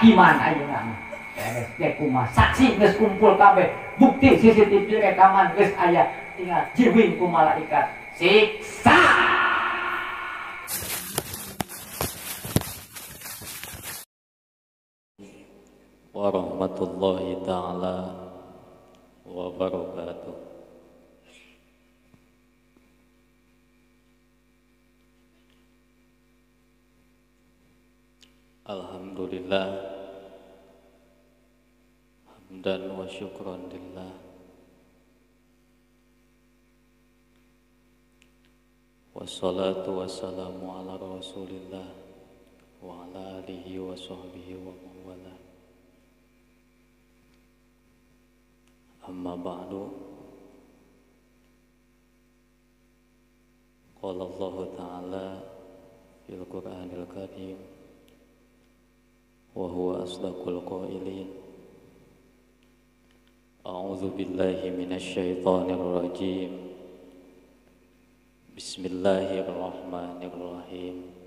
hakiman ayeuna beres teh kumaha saksi geus kumpul kabeh bukti CCTV rekaman geus aya tinggal jiwing ku malaikat siksa. Warahmatullahi ta'ala wabarakatuh. Alhamdulillah hamdan wa syukran lillah wassalatu wassalamu ala rasulillah wa ala alihi wa sahbihi wa mawala. Amma ba'du. Qala Allah ta'ala fil Qur'anil Karim wa huwa asdaqul qailin. A'udzu billahi minasy syaithanir rajim. Bismillahirrahmanirrahim.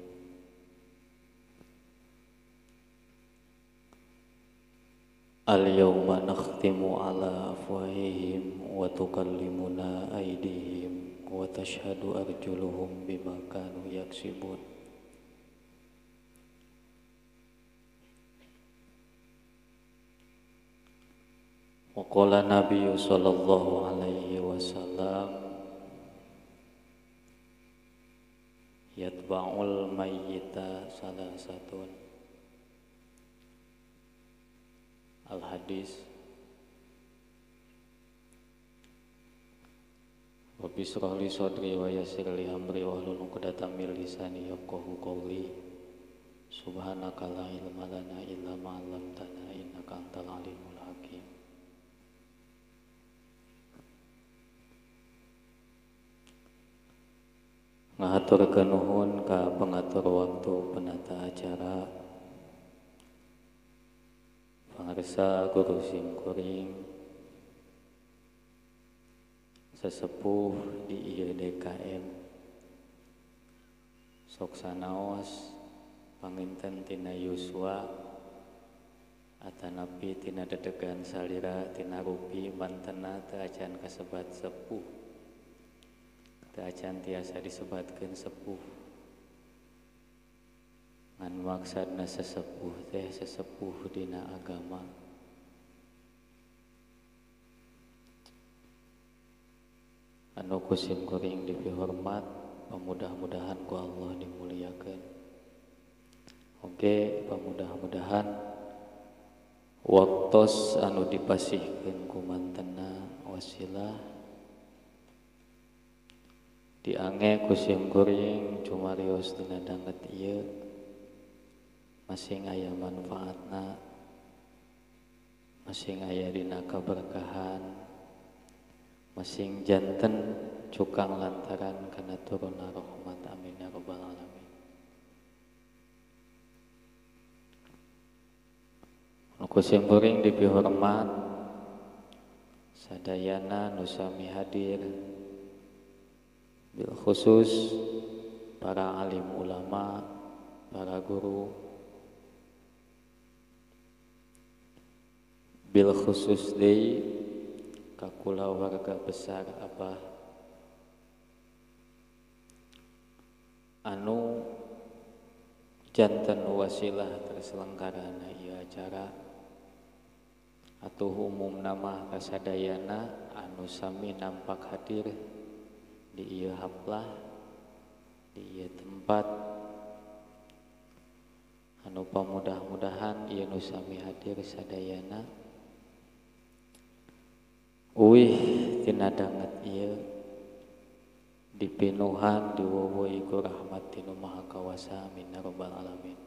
Al-yawma nakhtimu ala afwahihim wa tukallimuna aydihim wa tashhadu arjuluhum bima kanu yaksibun. Wa qala Nabiyyu sallallahu alaihi wasallam yatba'ul mayyita salasatun. Al-hadis wa bishrah li sadri wa yassir li amri wa hlul 'uqdatam min lisani yafqahu qawli. Subhanaka la ilma lana illa ma 'allamtana innaka antal alimul hakim. Ngahaturkeun nuhun ka pengatur waktu penata acara, pangarsa guru simkuring, sesepuh di ieu DKM, sok sanaos panginten tina yuswa atanapi tina dedegan salira tina rupi mantena teu acan kasebat sepuh, teu acan tiasa disebatkeun sepuh. Ngan maksudna sesepuh teh sesepuh dina agama. Anu kusim kuring dipihormat, pamudah-mudahan ku Allah dimuliakeun. Oge pamudah-mudahan waktos anu dipasihkeun ku mantena wasilah diange kusim kuring cumarios dina danget ieu masing aya manfaatna, masing aya dina kaberkahan, masing janten cukang lantaran kana turuna rahmat. Amin ya rabbal alamin. Kusim kuring dipihormat sadayana nu sami hadir, bil khusus para alim ulama, para guru, bil khusus deui ka kula warga besar Abah anu janten wasilah terselenggarana ieu acara atuh umumna mah kasadayana anu sami nampak hadir di ieu haplah, di ieu tempat anu pamudah-mudahan ieu nu sami hadir sadayana uih tina danget ieu dipinuhan diwuwuhi ku rahmat tinu Maha Kawasa. Amin ya rabbal alamin.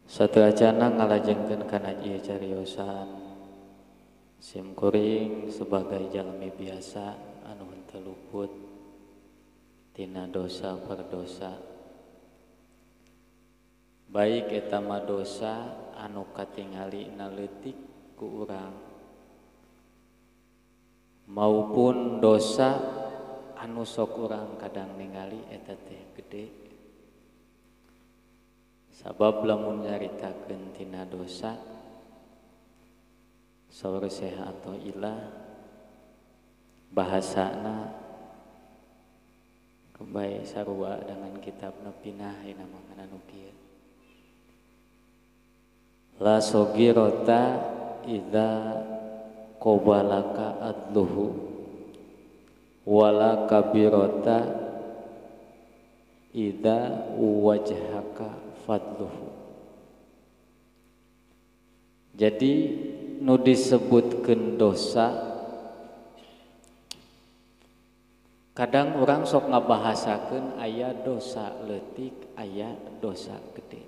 Sateacana ngalajengkeun kana ieu cariosan simkuring sebagai jalmi biasa anu henteu luput tina dosa perdosa, baik eta mah dosa anu katingalina leutik ku urang maupun dosa anu sok urang kadang ningali eta teh gede. gede. Sabab lamun nyaritakeun tina dosa saur seha atau ilah bahasana kebae sarua dengan kitab nepinah ina mangana nu kieu. La sogirota idza qabalaka adluhu wala kabirota idza wajhaka fadluhu. Jadi nu disebutkeun dosa kadang orang sok ngabahasakeun aya dosa leutik aya dosa gede.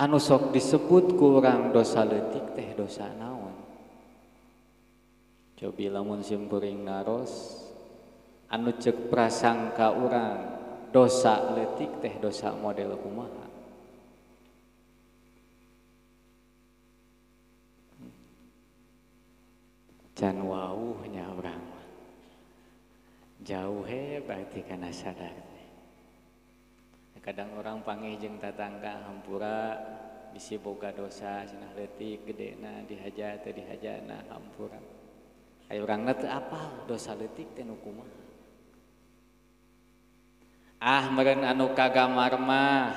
Anu sok disebut ku urang dosa leutik teh dosa naon? Cobi lamun simkuring naros anu ceuk prasangka urang dosa leutik teh dosa model kumaha? Can wauh nya urang mah. Jauh berarti kana sadar. Kadang orang panggih jeung tatangga hampura bisi boga dosa cenah leutik gedena dihaja teu dihajana hampura. Aya urangna teu apal dosa leutik teh nu kumaha. Meureun anu kagamar mah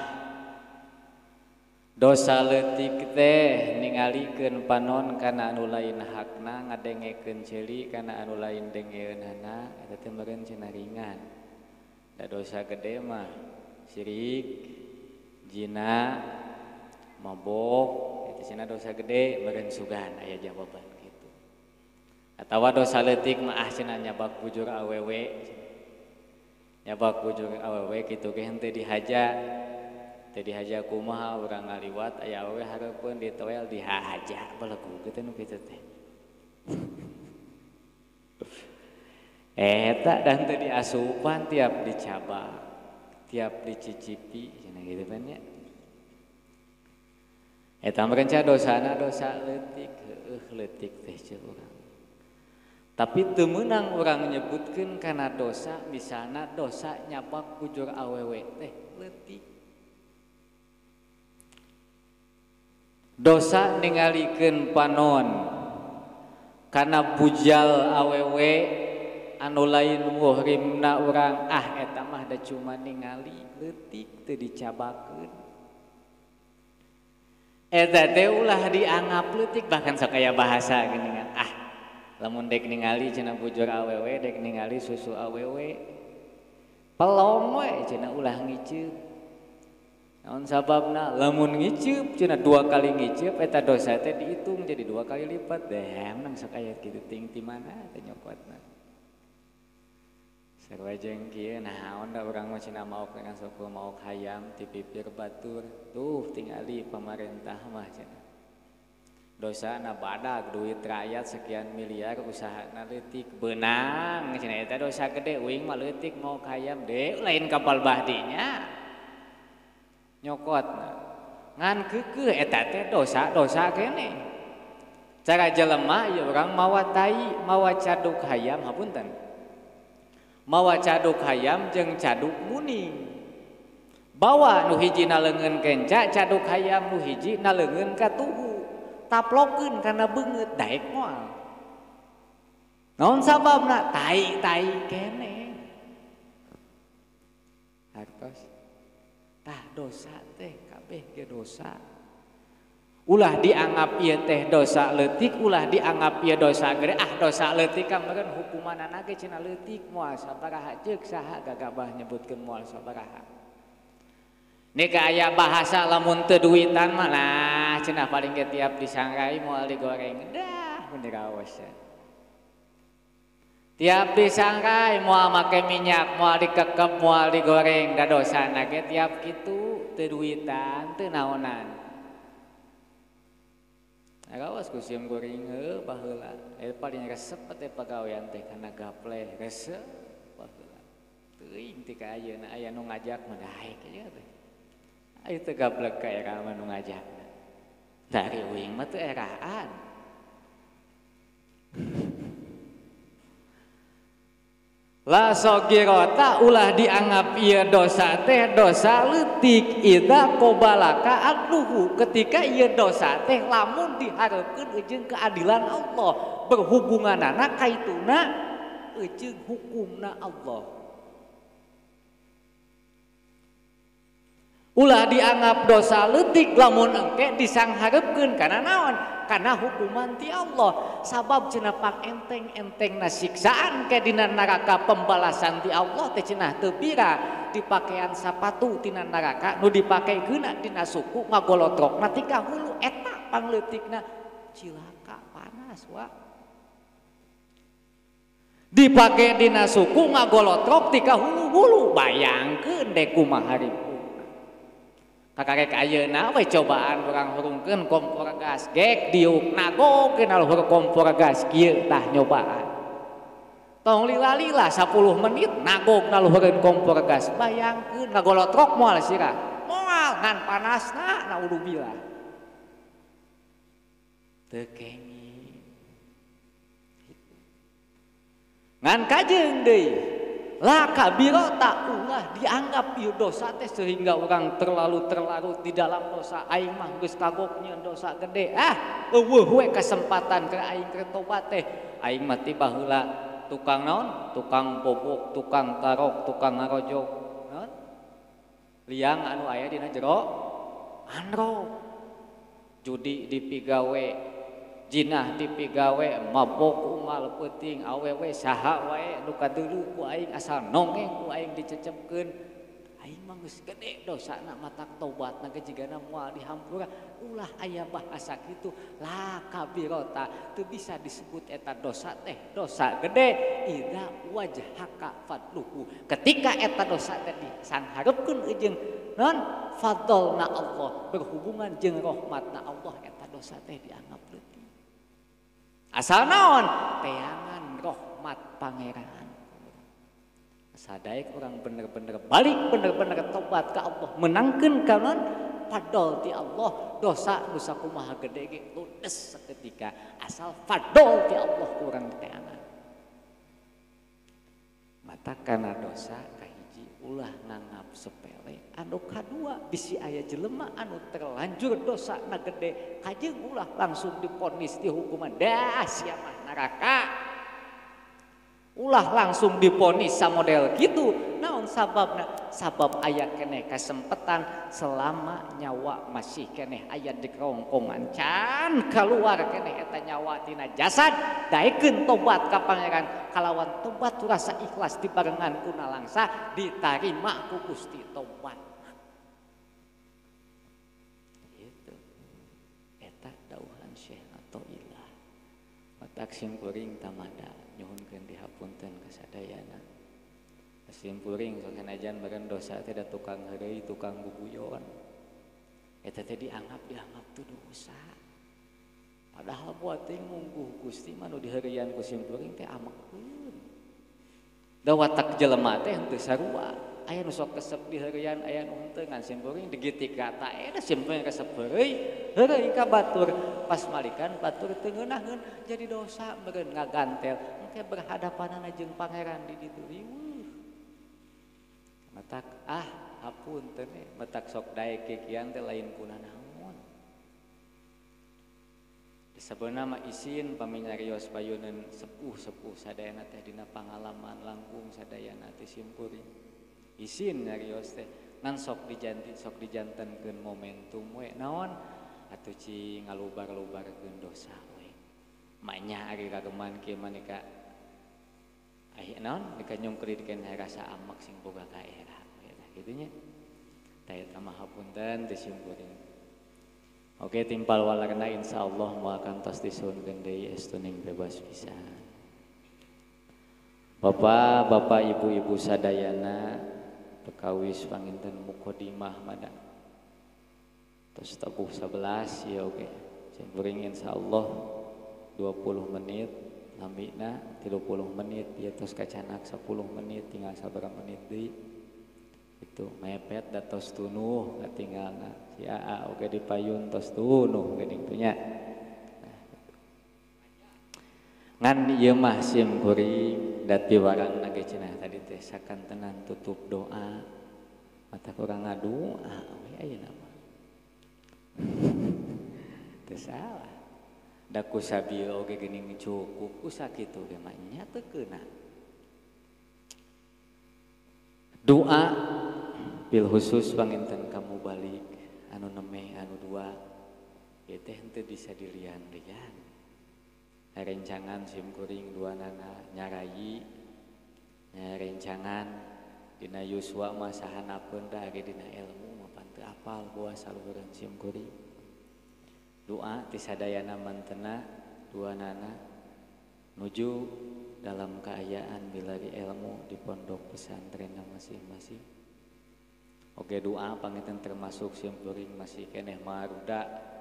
dosa leutik teh ningalikeun panon kana anu lain hakna ngadengekeun ceuli kana anu lain dengeunana eta teh meureun cenah ringan. Da dosa gede mah syirik, zina, mabok, itu cenah dosa gede meureun sugan aya jawaban kitu. Atawa dosa leutik mah cenah nyabak bujur awewe. Nyabak bujur awewe kitu ge henteu dihaja. Teu dihaja kumaha urang ngaliwat aya awewe hareupeun ditoel dihaja belegu kitu nu kitu teh. Eta dan teu diasupan tiap dicabak. Tiap dicicipi cenah gitu kan ya. Eta merenca dosana dosa leutik, leutik teh ceuk urang. Tapi teu meunang urang nyebutkeun kana dosa misalna dosa nyabak bujur awewe teh leutik. Dosa ningalikeun panon kana bujal awewe anu lain muhrimna urang eta mah da cuma ningali leutik teu dicabakeun. Eta teh ulah dianggap leutik bahkan sok aya bahasa geuningan lamun dek ningali cenah bujur awewe dek ningali susu awewe pelong we cenah ulah ngiceup. Naon sababna? Lamun ngiceup cenah 2 kali ngiceup eta dosa teh dihitung jadi 2 kali lipat. Nang sok aya kitu ting ti mana teh nyokotna. Sarua jeung kieu naon da urang mah cenah maok dengan sok maok hayam ti pipir batur. Tuh tingali pamarentah mah cenah. Dosana badag duit rakyat sekian miliar usahana leutik beunang cenah eta dosa gede uing mah leutik maok hayam de lain kapal bahdinya. Nyokotna ngan keukeuh eta teh dosa keneh. Cara jelema ieu urang mawa tai mawa caduk hayam hapunten. Mawa caduk hayam jeung caduk muning. Bawa nu hiji naleungeun kenca caduk hayam nu hiji naleungeun ka tubuh. Taplokeun kana beungeut daek moal. Naon sababna? Tai keneh. Hartos. Tah dosa teh kabeh ge dosa. Ulah dianggap ieu teh dosa leutik, ulah dianggap ieu dosa gede. Dosa leutik kan meureun hukumanana ge cenah leutik moal sabaraha ceuk saha gagabah nyebutkeun moal sabaraha. Nika aya bahasa lamun teu duitan mah nah cenah paling ge tiap disangrai moal digoreng. Dah mun diraos. Tiap disangrai moal make minyak, moal dikekep, moal digoreng, da dosana ge tiap kitu teu duitan, teu naonan. Gawas ku sim goreng baheula. Paling resep teh pagawean teh kana gapleh resep baheula. Teuing ti ka ayeuna aya nu ngajak mah daek nya teh. Aya teh gaplek ka era mah nu ngajakna. Dari uing mah teu eraan. La sogirota ulah dianggap ieu dosa teh dosa leutik ida qobalaka adluhu ketika ieu dosa teh lamun dihareukeun eujeung keadilan Allah berhubunganana kaituna eujeung hukumna Allah. Ulah dianggap dosa leutik lamun engke disangharepkeun kana naon? Kana hukuman ti Allah. Sabab cenah pangenteng-entengna siksaan ke dina neraka pembalasan ti Allah teh cenah teu bira dipakaian sapatu tina neraka nu dipakegeuna dina suku ngagolotrokna ti ka hulu eta pangleutikna cilaka panas wa. Dipake dina suku ngagolotrok ti ka hulu-hulu bayangkeun deh kumaha hareupeun. Kakarek ayeuna we cobaan urang hurungkeun kompor gas gek diuk nagokeun alur kompor gas kieu tah nyobaan. Tong lila-lila 10 menit nagog naluhureun kompor gas bayangkeun ngagolotrok moal sirah. Moal ngan panasna naudzubillah. Teu kenging. Ngan kajeng deui. La kabiro tak ulah dianggap ieu dosa teh sehingga orang terlalu di dalam dosa aing mah geus kagok nyieun dosa gede eueuh we kesempatan ke aing keur tobat teh aing mah ti baheula tukang naon tukang bobok tukang tarok tukang ngarojok naon liang anu aya dina jero andro judi dipigawe jinah dipigawe mabok unggal peuting awewe saha wae nu kadeuleu ku aing asal nongeng ku aing dicecepkeun aing mah geus gede dosana matak tobatna ge jigana moal dihampura ulah aya bahasa kitu la kabirota teu bisa disebut eta dosa teh dosa gede ida wajhaka fadluhu ketika eta dosa teh disangharepkeun eujeung non fadlna Allah berhubungan jeung rahmatna Allah eta dosa teh dianggap leutik. Asal naon teangan rahmat pangeran. Sadaek orang bener-bener balik bener-bener tobat ke Allah menangkeun kanon fadol ti Allah dosa nu sakumaha gede ge ludes saketika asal fadol ti Allah kurang teangan. Mata kana dosa kahiji ulah nganggap sepele anu kadua bisi aya jelema anu terlanjur dosa na gede kajeng ulah langsung diponis di hukuman dah sia mah neraka ulah langsung diponis samodel gitu naon sababna sabab aya keneh kasempetan selama nyawa masih keneh aya di kerongkongan can keluar keneh eta nyawa tina jasad daekeun tobat ka pangeran kalawan tobat rasa ikhlas dibarengan ku nalangsa ditarima ku Gusti tobat gitu eta dauhan Syekh Athaillah matak simkuring tamada nyuhunkeun dihapunten kasadayana simpuring sok sanajan meureun dosa teh da tukang heureuy tukang guguyon eta teh dianggap tuh dosa padahal buat teh mungguh Gusti mah nu diheureuyan ku simpuring teh amekeun da watak jelema teh henteu sarua aya nu sok kesep diheureuyan aya nu henteu ngan simpuring digitik kata eta simpuring resep heureuy ka batur pas malikan batur teu ngeunaheun jadi dosa meureun ngagantel engke berhadapanana jeung pangeran di ditu matak hapunten matak sok daek kikian teh lain puna naon disebutna mah isin pami nyarios payeuneun sepuh-sepuh sadayana teh dina pangalaman langkung sadayana teh simpuring isin nyarios teh ngan sok dijantenkeun momentum we naon atuh ci ngalubar-lubarkeun dosa we manya ari rageman kieu maneka aya naon dika nyungkrikeun rasa amak sing boga kaera kitu nya ta eta mah hapunten teu simpuring oke timpal walarna insyaallah moal kantos disuhunkeun deui estuning bebas pisan Bapak-bapak ibu-ibu sadayana bekawis panginten mukodimah mada terus tabuh 11 ya oke simpuring insyaallah 20 menit lambina 30 menit dia terus kacanak 10 menit tinggal sabaraha menit deui itu mepet da tos tunuh katinggalna si aa oge dipayun tos tunuh geuning teh nya ngan ieu mah simkuring dati warang nage cenah tadi teh sakantenan tutup doa mata kurang ngadoa we ayeuna mah teu salah da ku sabil oge geuning cukup ku sakitu ge mah nya teu keuna doa bil khusus panginten kamu balik anu nemeh anu dua ieu teh henteu bisa dilian-lian rencangan simkuring dua nana nyarayi rencangan dina yuswa masahanapeun da ari dina ilmu mapan teu apal buah saluhureun simkuring doa ti sadayana mantena dua nana nuju dalam keayaan bilari ilmu di pondok pesantren masing-masing oge doa panginten termasuk simkuring masih keneh maruda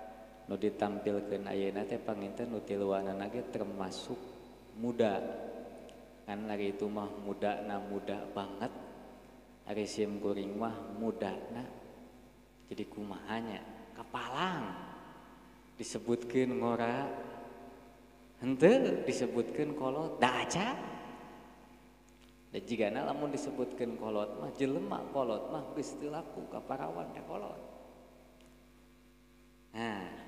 nu ditampilkeun ayeuna teh panginten nu tiluanana ge termasuk muda kan ari itu mah mudana muda banget ari simkuring mah mudana jadi kumahanya kapalang disebutkeun ngora henteu disebutkeun kolot da aca da jigana lamun disebutkeun kolot mah jelema kolot mah geus teu laku kaparawan da kolot nah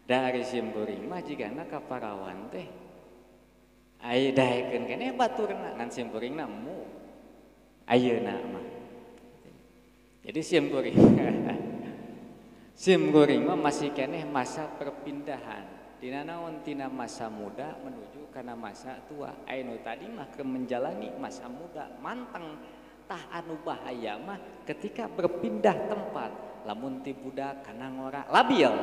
dari simkuring mah jigana kaparawan teh aya daekeun keneh baturna ngan simkuringna mu ayeuna mah jadi simkuring mah masih keneh masa perpindahan dina naon tina masa muda menuju kana masa tua aya nu tadi mah ke menjalani masa muda manteng tah anu bahaya mah ketika berpindah tempat lamun ti budak kana ngora labil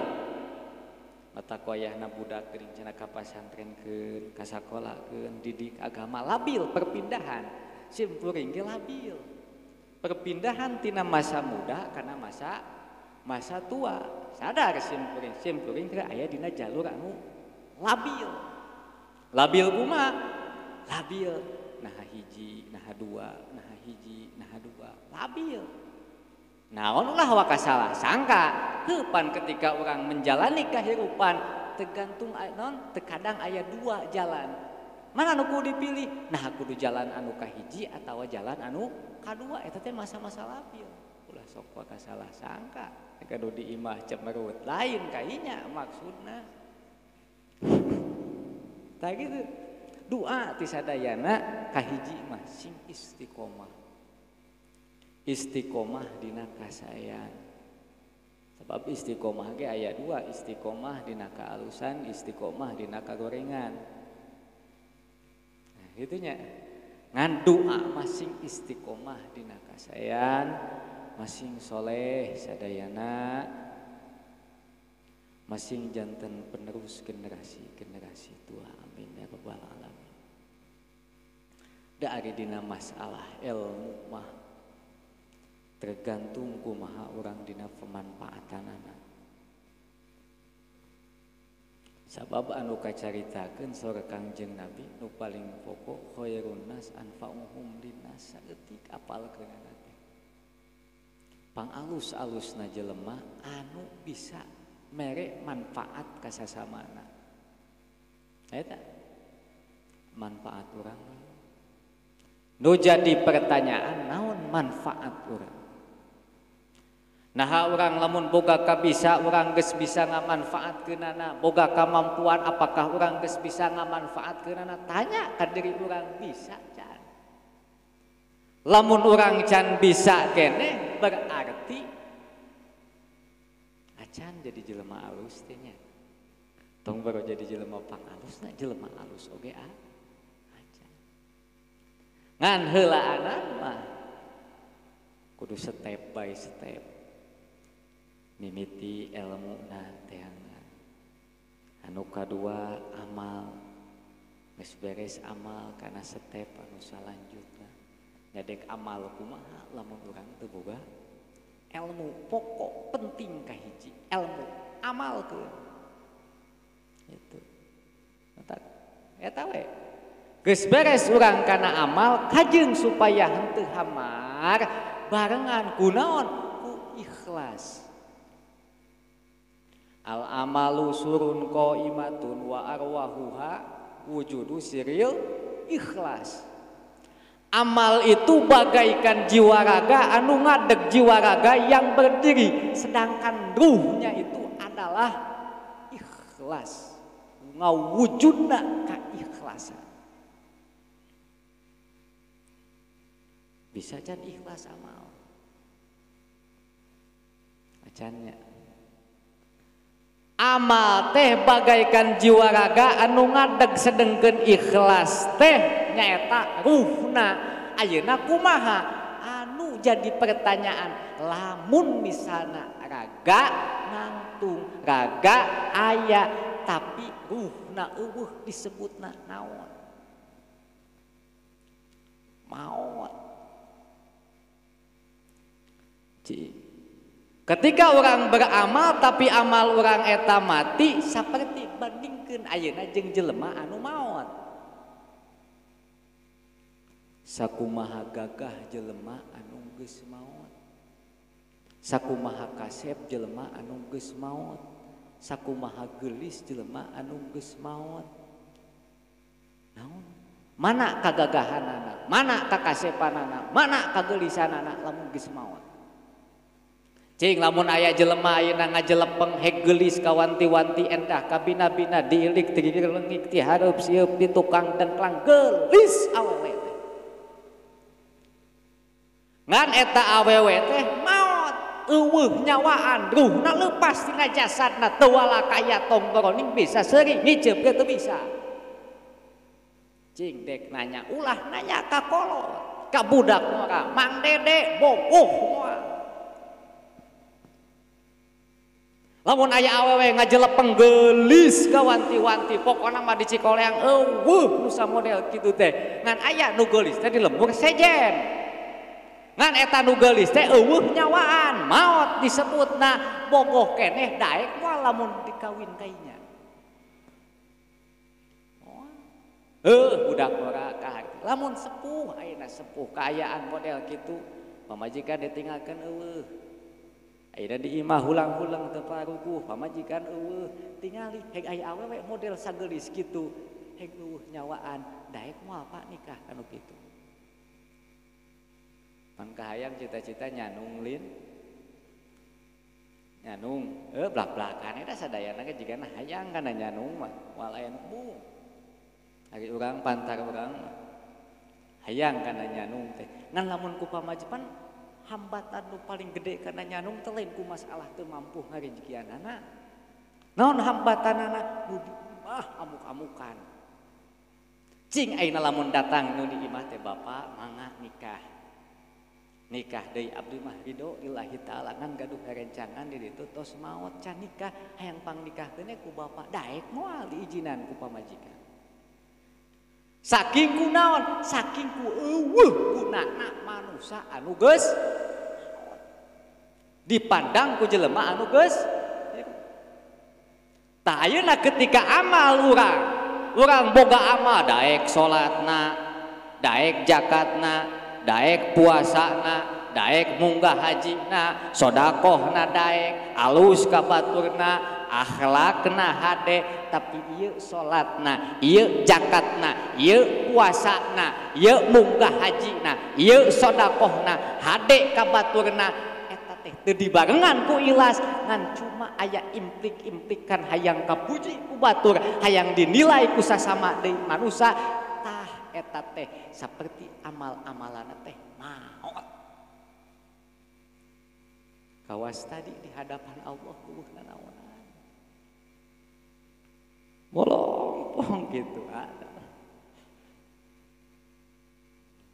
mata koyahna budak geuning cenah ka pasantrenkeun ka sakolakeun didik agama labil perpindahan simkuring ge labil perpindahan tina masa muda kana masa tua sadar simkuring teh aya dina jalur anu labil kumaha labil naha hiji naha dua naha hiji naha dua labil naon ulah wakasalah sangka heupan ketika orang menjalani kehidupan tergantung non terkadang aya dua jalan mana anu kudu dipilih nah kudu jalan anu kahiji atawa jalan anu kadua eta teh masa-masa labil ulah sok wakasalah sangka kadu diimah cemerut lain kainya maksudna tah kitu doa ti sadayana kahiji mah sing istiqomah dina kasayan sebab istiqomah ge aya dua istiqomah dina kaalusan istiqomah dina kagorengan nah gitunya ngan doa masing istiqomah dina kasayan masing soleh sadayana masing janten penerus generasi tua amin ya rabbal alamin da ari dina masalah ilmu mah tergantung kumaha urang dina pemanfaatanana sabab anu kacaritakeun saur Kangjeng Nabi nu paling pokok khairun nas anfa'uhum linnas saeutik apalkeun teh pangalus-alusna jelema anu bisa mere manfaat ka sasamana eta manfaat urang nu jadi pertanyaan naon manfaat urang nah orang lamun boga kabisa orang geus bisa ngamanfaatkeunana boga kamampuan apakah orang geus bisa ngamanfaatkeunana tanya ka diri urang bisa can lamun urang can bisa keneh berarti acan jadi jelema alus teh nya tong baru jadi jelema pangalusna jelema alus oge acan ngan heulaanan mah kudu step by step mimiti ilmu na teangan anu kadua amal geus beres amal kana step anu salanjutna nyadek amal kumaha lamun urang teu boga ilmu pokok penting kahiji ilmu amalkeun itu eta we geus beres urang kana amal kajeng supaya henteu hamar barengan kunaon ku ikhlas al amalu surun qaimatun wa arwahuha wujudu siril ikhlas Amal itu bagaikan jiwa raga anu ngadeg jiwa raga yang berdiri, sedangkan ruhnya itu adalah ikhlas, ngawujudna keikhlasan. Bisa can ikhlas amal acannya. Amal teh bagaikan jiwa raga anu ngadeg sedengkeun ikhlas teh nyaeta ruhna. Ayeuna kumaha anu jadi pertanyaan, lamun misalna raga nangtung raga aya tapi ruhna eueuh disebutna naon? Maot. Ketika orang beramal tapi amal orang eta mati, saperti bandingkeun ayeuna jeung jelema anu maot. Sakumaha gagah jelema anu geus maot, sakumaha kasep jelema anu geus maot, sakumaha geulis jelema anu geus maot. Naon? Mana kagagahanana, mana kakasepanana, mana kageulisanana lamun geus maot. Cing lamun aya jelema ayeuna ngajelepeng heg geulis ka wanti-wanti endah ka bina-bina diilik tinggi-lengik ti hareup sieup di tukang dengklang geulis awewe teh. Ngan eta awewe teh maot eueuh nyawaan ruhna leupas tina jasadna teu wala kaya tonggoroning bisa seuring ngiceup ge teu bisa. Cing dek nanya ulah nanya ka kolot ka budak mora Mang Dede bogoh moal. Lamun aya awewe ngajelepeng geulis ka wanti-wanti pokona mah di Cikoleang eueuh nu samodel kitu teh. Ngan aya nu geulis teh di lembur sejen. Ngan eta nu geulis teh eueuh nyawaan, maot disebutna bogoh keneh daek moal lamun dikawin kainya. Budak ora kahati. Lamun sepuh ayeuna sepuh kaayaan model kitu, pamajikan ditinggalkeun eueuh. Ayeuna di imah hulang-hulang teu paruguh, pamajikan eueuh, tingali heg aya awewe model sageulis kitu, heg eueuh nyawaan, daek moal Pak nikah anu kitu. Mangka hayang cita-cita nyanung lin. Nyanung, blak-blakan eta sadayana ge jigana hayang kana nyanung mah, moal aya nu bung. Ari urang pantar urang mah hayang kana nyanung teh. Ngan lamun ku pamajikan hambatan nu paling gede karena nyanung teh lain ku masalah teu mampu ngarejekianana. Naon hambatanana nu di imah amuk-amukan. Cing ayeuna lamun datang nu di imah teh bapa mangga nikah. Nikah deui abdi mah ridho lillahi taala ngan gaduh rerencangan di ditu tos maot can nikah hayang pangnikahkeun ku bapa daek moal diijinan ku pamajikan. Saking ku naon? Saking ku eueuh gunana manusia anu geus dipandang ku jelema anu geus. Tah ayeuna ketika amal urang boga amal daek salatna, daek zakatna, daek puasana, daek munggah hajina, sodakohna daek, alus ka baturna, akhlakna hade, tapi ieu salatna, ieu zakatna, ieu puasana, ieu munggah hajina, ieu sodakohna hade ka baturna eta teh teu dibarengan ku ikhlas ngan cuma aya implik-implikan hayang kapuji ku batur, hayang dinilai ku sasama deui manusia. Tah eta teh saperti amal-amalana teh maot. Kawas tadi di hadapan Allah eueuhna naonan. Bolong gitu ada.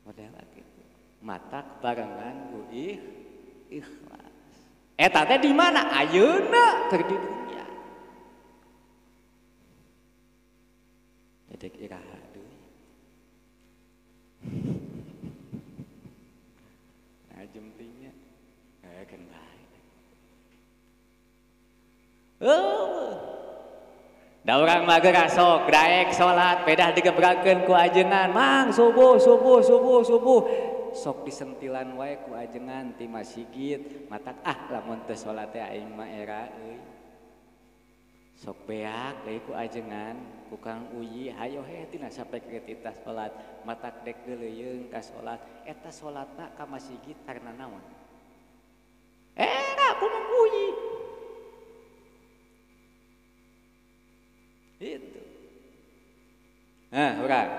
Model gitu. Mata barengan ku ikhlas. Eta teh di mana? Ayeuna keur di dunia. Dedek iraha deui. Nah jemtingnya kan baik. Da urang mah geura sok daek salat pedah digebrakeun ku ajengan, mang subuh. Sok disentilan wae ku ajengan ti masigit, matak lamun teu salat teh aing mah era euy. sok beak deui ku ajengan ku Kang Uyi hayo he tina sampai ke tita salat matak dek geleuyeung ka salat eta salatna ka masjid karena naon ku Kang Uyi itu urang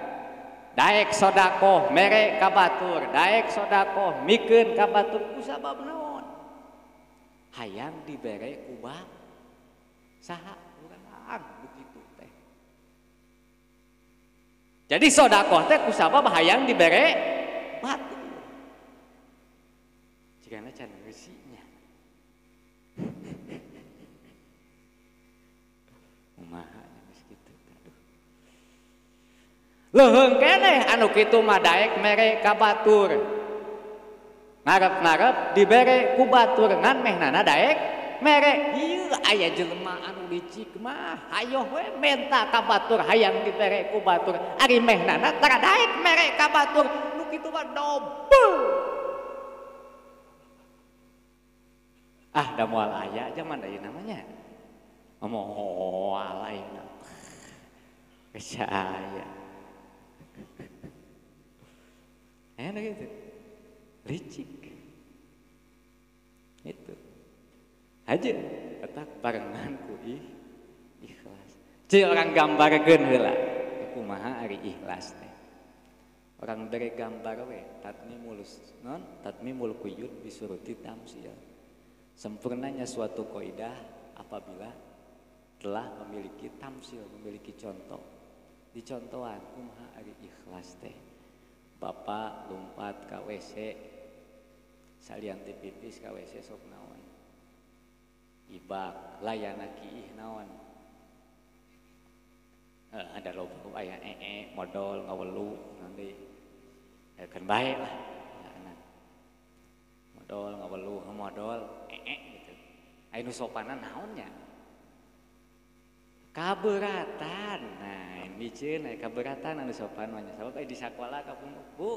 daek sodako mere ka batur daek sodako mikeun ka batur ku sabab naon hayang dibere ku bab saha begitu teh. Jadi sodakoh teh kusabab hayang dibere batu. Jigana can ngeusinya. Kumaha geus kitu aduh. Leuheung keneh anu kitu mah daek mere ka batur. Ngarep-ngarep dibere ku batur ngan mehnana daek mere ieu aya jelema anu licik mah hayo we menta ka batur hayang dibere ku batur ari mehnana tara daek mere ka batur nu kitu mah double da moal aya zaman ieu namanya moal ayeuna percaya gitu licik itu aja petak barengan ku ikhlas cil orang gambarkeun heula kumaha ari ikhlas teh orang bere gambar we tatmimul quyud bisuruti tamsil sempurnanya suatu kaidah apabila telah memiliki tamsil memiliki contoh dicontohan kumaha ari ikhlas teh bapak lompat ka WC salian teh pipis ka WC sok naon ibak layana kiih naon ada loba aya modal ngawelu nanti kan bae lah modal ngawelu modal gitu aya nu sopanan naonnya kaberatan nah micieun aya kaberatan anu sopan mah sabab di sakola ka Bu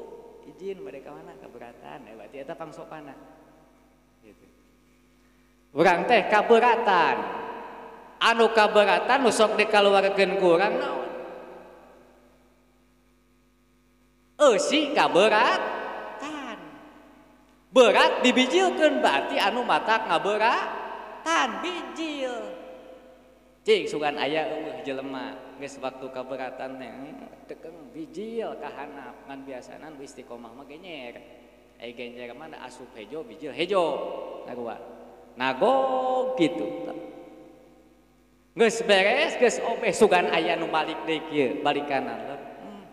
izin bade ka mana kaberatan berarti eta pangsopanna gitu. Urang teh kaberatan anu kaberatan nu sok dikaluarkeun ku urang naon eusi kaberatan berat dibijilkeun berarti anu matak ngaberatan bijil cing sugan aya eueuh jelema geus waktu kaberatan teh tekeng bijil ka handap ngan biasana nu istiqomah mah genyer aya genyer mah da asup hejo bijil hejo narua nago gitu geus beres geus obeh sugan aya nu balik deui kieu balikanan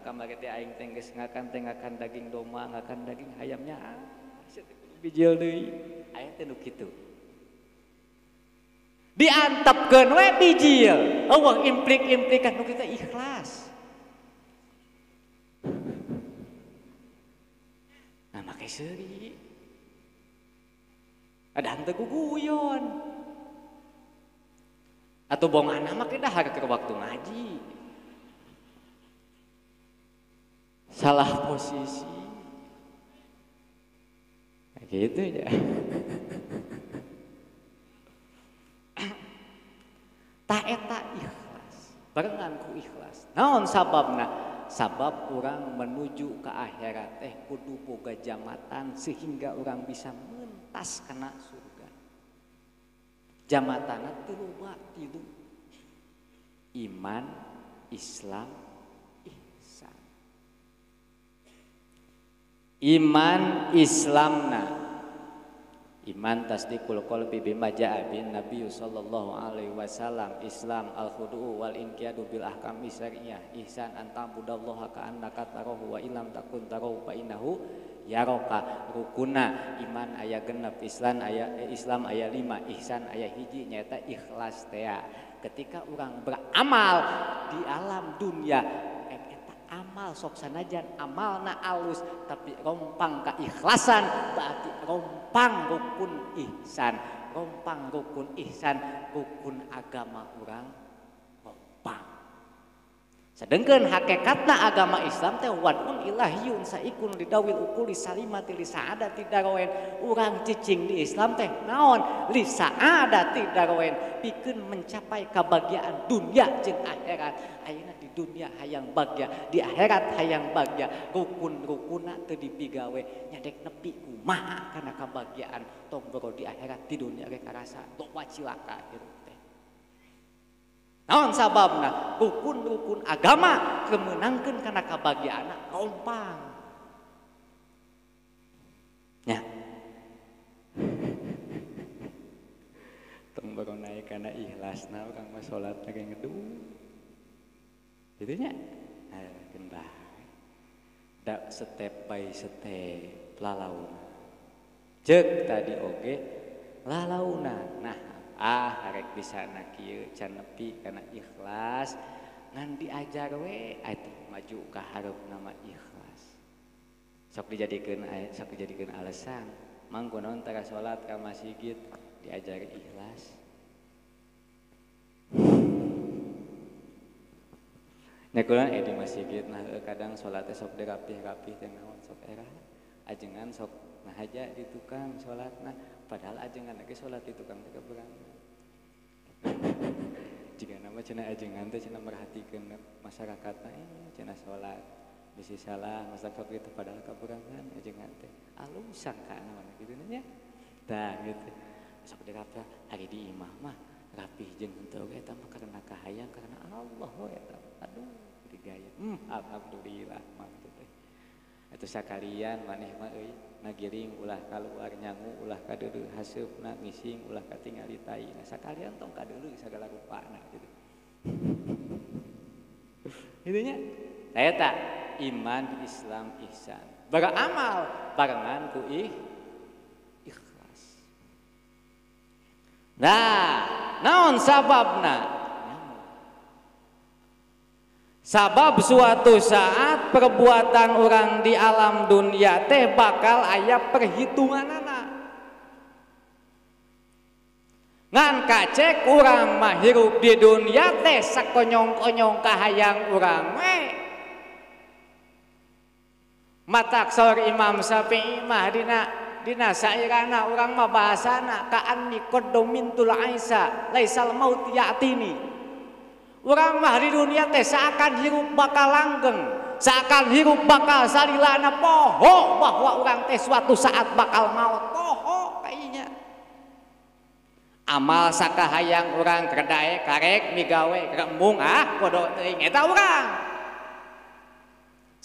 kamari teh aing teh geus ngakan daging domba ngakan daging hayamnya bijil deui aya teh nu kitu diantepkeun we bijil eueuh implik-implikan nu kita ikhlas nah make seuri ada henteu guguyon atau bongana mah kedah ke waktu ngaji salah posisi gitu ya tak eta ikhlas barengan ku ikhlas naon sababna sabab urang menuju ke akhirat teh kudu boga jamatan sehingga urang bisa mentas kana surga jamatana tilu iman Islam ihsan iman Islamna iman tasdiqul qalbi bima jaa bin nabiy sallallahu alaihi wasallam Islam al-khudu' wal inqiyadu bil ahkam syar'iyyah ihsan an ta'budallaha ka annaka tarahu wa illam takun tarahu fa innahu yaraka rukuna iman aya genep Islam aya 5 ihsan aya hiji nyaeta ikhlas teh ketika urang beramal di alam dunia amal sok sanajan amalna alus tapi rompang keikhlasan berarti rompang rukun ihsan rukun agama urang rompang Sedengkeun hakikatna agama Islam teh wadun ilahiyun saikun lidawil ukuli salimati li saadati daroen. Urang cicing di Islam teh naon li saadati daroen pikeun mencapai kebahagiaan dunia jeung akhirat. Ayeuna di dunia hayang bagya, di akhirat hayang bagya. Rukun-rukunna teu dipigawe nyadek nepi kumaha kana kebahagiaan tong boro di akhirat di dunia ge karasa loba cilaka hirup teh. Naon sababna? Rukun-rukun agama kemenangkeun kana kabahagiaana rompang. Nya. Tong baru naik kana ikhlasna urang mah salatna ge ngeuduh. Kitu nya. Hayeun bae. Da step by step lalauna. Ceuk tadi oge lalauna. Nah, harek bisa kieu can nepi kana ikhlas ngan diajar we atuh maju ka hareupna mah ikhlas sok dijadikeun alasan mangko naon tara salat ka masjid diajari ikhlas nekulan di masjid nah kadang salatnya sok dirapih-rapih teh naon sok era ajengan sok nah aja di tukang salatna padahal ajengan lagi salat di tukang teh keberangan jika nama cenah ajengan teh cenah merhatikeun masyarakatna cenah salat bisi salah masak itu padahal keberangan ajengan teh alus sangkana mana kitu nya tah gitu sok dirapih hari di imah mah rapih jeung henteu eta mah karena kahayang karena Allah eta aduh digaya alhamdulillah mantep teh atuh sakalian maneh mah euy nagiring ulah kaluar nyangu ulah kadeuleu haseupna ngising ulah katingali tai nah sakalian tong kadeuleu sagala rupana gitu. Kitu nya. Eta iman Islam ihsan. Beramal barengan ku ikhlas. Nah, naon sababna? Sabab suatu saat perbuatan orang di alam dunia teh bakal aya perhitunganana. Ngan kacek urang mah hirup di dunia teh sakonyong-konyong kahayang urang we. Matak saur Imam Syafi'i mah dina sairana urang mah bahasana ka'anni qaddomintul aisa laisal maut ya'tini. Urang mah di dunia teh seakan hirup bakal langgeng, seakan hirup bakal salilana poho bahwa urang teh suatu saat bakal maut poho kayaknya. Amal sakahayang urang kerdae karek migawe rembung podo teuing eta urang.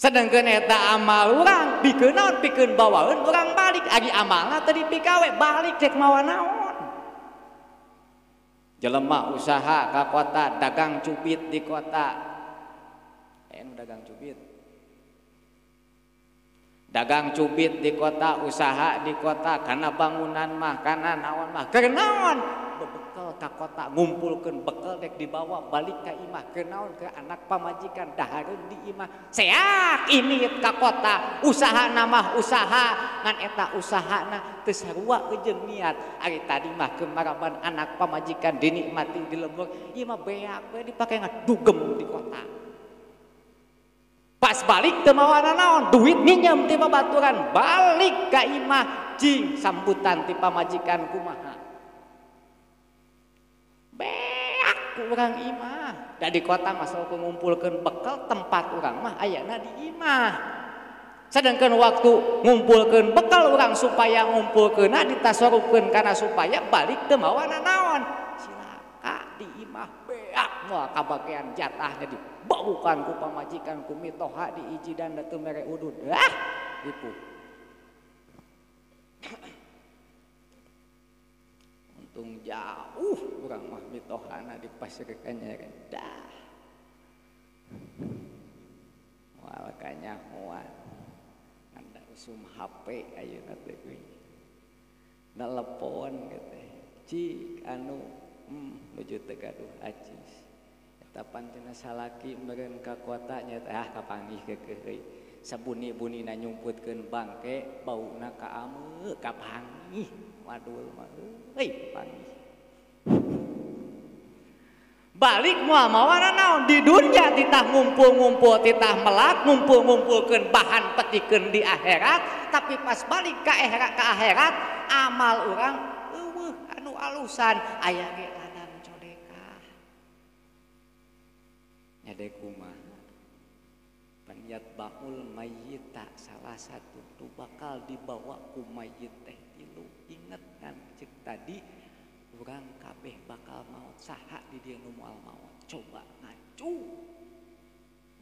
Sedengkeun eta amal urang pikeun naon pikeun bawaeun urang balik agi amalna teu dipigawe balik cek mawa naon. Jelema usaha ka kota dagang cubit di kota dagang cubit di kota usaha di kota karena bangunan mah karena naon mah keur naon bebekel ka kota ngumpulkeun bekel dek dibawa balik ka imah keur naon ke anak pamajikan dahareun di imah seak imit ka kota usaha mah usaha ngan eta usahana teu sarua jeung niat ari tadi mah kemaraban anak pamajikan dinikmati di lembur ieu mah beak we dipake ngadugem di kota pas balik teu mawana naon duit minjem ti babaturan balik ka imah cing sambutan ti pamajikan kumaha beak ku urang imah da di kota mah sok ngumpulkeun bekal tempat urang mah ayana di imah sedangkan waktu ngumpulkeun bekal urang supaya ngumpulkeunna ditasarufkeun kana supaya balik teu mawana naon cilaka di imah beak moal kabagean jatahnya dibaukan ku pamajikan ku mitoha diijidan da teu mere udud dipu untung jauh urang mah mitohana dipasirkeun dah moal kanyahoan anda usum HP ayeuna teh euy nelepon teh cik anu nuju teu gaduh acis eta pantina salaki meureun ka kota nya teh kapanggih keukeuh sabuni-bunina nyumputkeun bangke bauna kaameu kapanggih wadul mah euy panggih balik moal mawana naon di dunia titah ngumpul-ngumpul titah melak ngumpul-ngumpulkeun bahan petikeun di akhirat, tapi pas balik ka akhirat amal urang eueuh anu alusan aya ge ladang codekah. Nyade kumaha panyat baul mayyita salah satu tu bakal dibawa ku mayyit teh tilu. Inget kan cek tadi urang kabeh bakal maut saha di dieu nu moal maut. Coba ngacu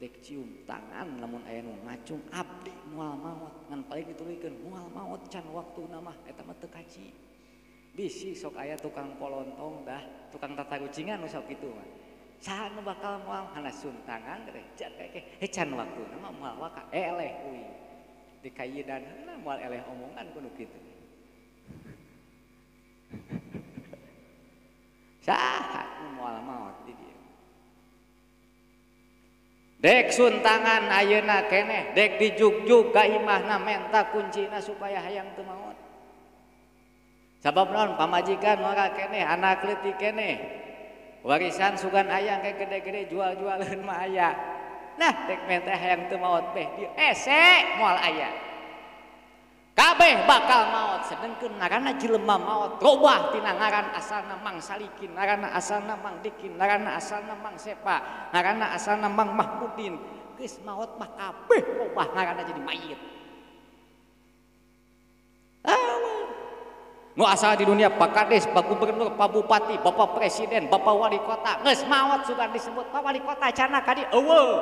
dek cium tangan lamun aya nu ngacung abdi moal maut ngan paling ditulikeun moal maut can waktuna mah eta mah teu kaji. Bisi sok aya tukang polontong dah tukang tata kucingan nu sok kitu mah. Saha nu bakal moal hanasun tangan teh jan kae can waktuna mah moal waka eleh euy. Di kayidanna moal eleh omongan kudu kitu. Saha nu moal maot di dieu. Dek suntangan ayeuna keneh, dek dijugjug ka imahna menta kuncina supaya hayang teu maot. Sabab naon pamajikan ora keneh, anak leutik keneh. Warisan sugan hayang kayak gede-gede jual-jualeun mah aya. Nah, dek menta hayang teu maot beh dieu ese moal aya. Kabeh bakal maot sedengkeun ngaranna jelema maot robah tina ngaran asalna Mang Salikin, ngaranna asalna Mang Dikin, ngaranna asalna Mang Sepa, ngaranna asalna Mang Mahmudin. Geus maot mah kabeh robah ngaranna jadi mayit. Nu asal di dunia Pak Kades, Pak Gubernur, Pak Bupati, Bapak Presiden, Bapak Wali Kota, geus maot sugan disebut Pak Wali Kota cenah ka dieu eueuh.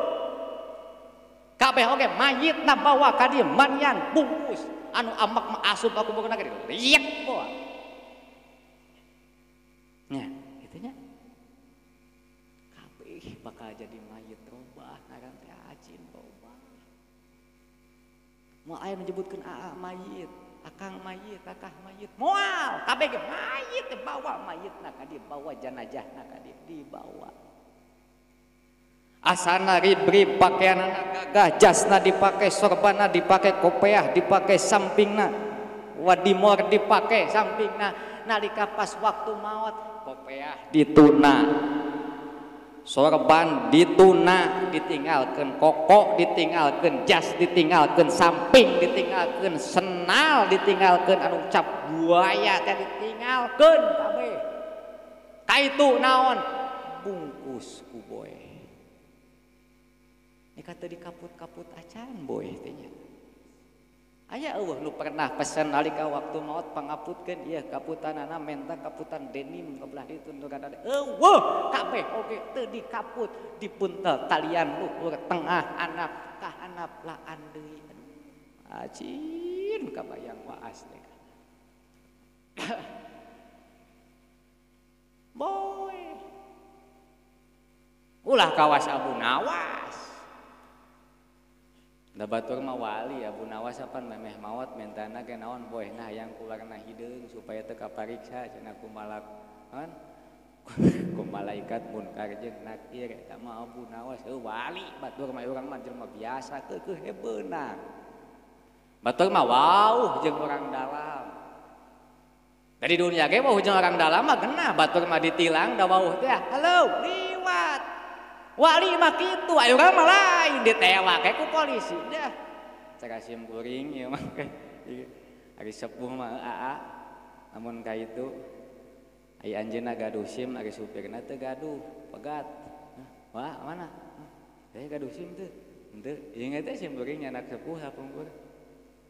Kabeh oge mayitna bawa ka dieu manian bungkus. Anu amak mah asup aku bukan negeri liek bawa. Nya, gitu nya. Kabeh bakal jadi mayit robah ngaran teh ajin robah. Mau aya menyebutkeun aa mayit, akang mayit, kakah mayit, moal kabeh ge mayit bawa mayitna ka dieu, bawa jenazahna ka dieu dibawa. Asana rib-rib pakaianna gagah, jasna dipake, sorbana dipake, kopiah dipake sampingna, wadimor dipake sampingna. Nalika pas waktu maot kopiah dituna, sorban dituna, ditinggalkeun koko, ditinggalkeun jas, ditinggalkeun samping, ditinggalkeun senal, ditinggalkeun anu cap buaya teh ditinggalkeun kabeh. Kaitu naon? Bungkus ku boy. Ini kata dikaput-kaput acan boy tanya. Aya eueuh nu pernah pesen nalika waktu maot pangaputkeun ieu kaputanana menta kaputan denim kabelah ditu nu kada eueuh kabeh oge teu dikaput dipuntel talian luhur tengah anap ka hanap laan deui. Acin kabayang waas teh. Boy. Ulah kawas Abu Nawas. Da batur mah wali Abu Nawas apan memeh maot mentana ke naon boy nah yang keluarna hideung supaya teu kapariksa cenah ku malak kan ku malaikat munkar jeung nakir eta mah Abu Nawas wali batur mah urang mah jelema biasa keukeuh hebeunang batur mah wauh jeung orang dalam dari dunia ge wauh jeung orang dalam mah genah batur mah ditilang da wauh teh halo liwat wali mah kitu ayo urang mah lain ditewak ku polisi dah cakasim kuring ieu mah ari sepuh mah aa namun ka itu aya anjeunna gaduh SIM ari supirna teu gaduh pegat wah mana teh gaduh SIM teu henteu ieu teh SIM kuring anak sepuh sapungkur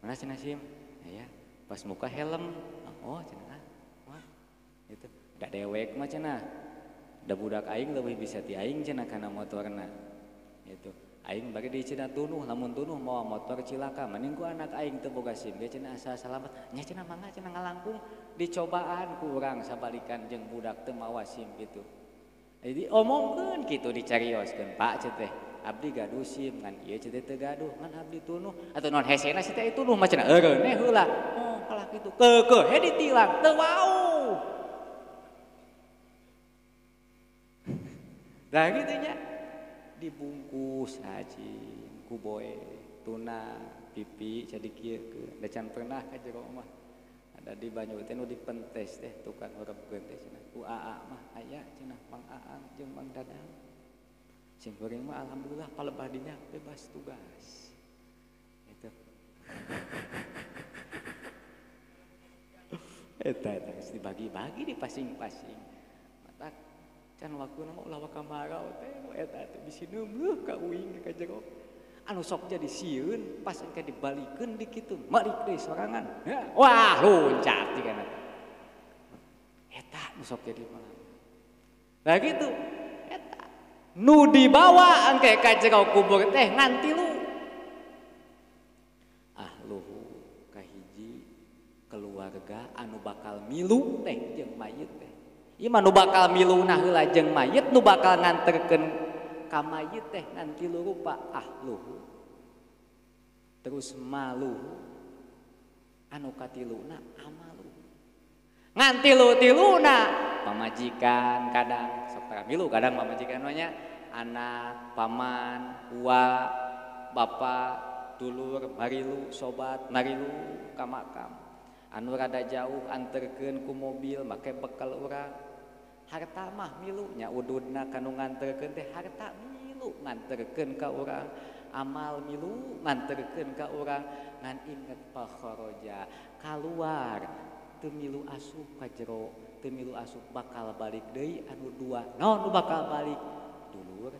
mana cenah SIM aya pas muka helm oh cenah wah itu da dewek mah cenah da budak aing leuwih bisa ti aing cenah kana motorna gitu aing bari di cenah tunuh lamun tunuh mawa motor cilaka mending ku anak aing teu boga SIM ge cenah asa salamet nya cenah mangga cenah ngalangkung dicobaan ku urang sabalikan jeung budak teu mawa SIM gitu jadi omongkeun kitu dicarioskeun Pak cenah abdi gaduh SIM ngan ieu cenah teu gaduh ngan abdi tunuh atuh naon hesena si teh tunuh mah cenah eureuneh heula oh kalah kitu keukeuh he ditilang teu wau. Nah gitu nya dibungkus haji ku boy tuna pipi jadi kieu da can pernah ka jero mah di Banyu teh nu dipentes teh tukang urepkeun teh cenah ku aa mah aya cenah Mang Aang jeung Mang Dadang sing kuring mah alhamdulillah palebah dinya bebas tugas itu eta geus dibagi-bagi di pasing-pasing matak can waktuna mah ulah wakamarau teh eta teh bisi neumeuh ka uing ka jero anu sok jadi sieun pas engke dibalikeun di kitu malik deui sorangan wah loncat di kana eta nu sok jadi malam lah gitu eta nu dibawa engke ka jero kubur teh ngan 3 ahluhu kahiji keluarga anu bakal milu teh jeung mayit teh ieu mah nu bakal miluna heula jeung mayit nu bakal nganterkeun ka mayit teh ngan 3 rupa ahluhu terus maluhu anu katiluna amaluhu ngan 3 pamajikan kadang sok milu kadang pamajikan nya anak paman ua bapak dulur marilu sobat marilu ka makam anu rada jauh anterkeun ku mobil make bekal urang harta mah milu nya ududna kanu nganterkeun teh harta milu nganterkeun ka urang amal milu nganterkeun ka urang ngan inget pakhoroja kaluar teu milu asup ka jero teu milu asup bakal balik deui anu 2 naon nu bakal balik dulur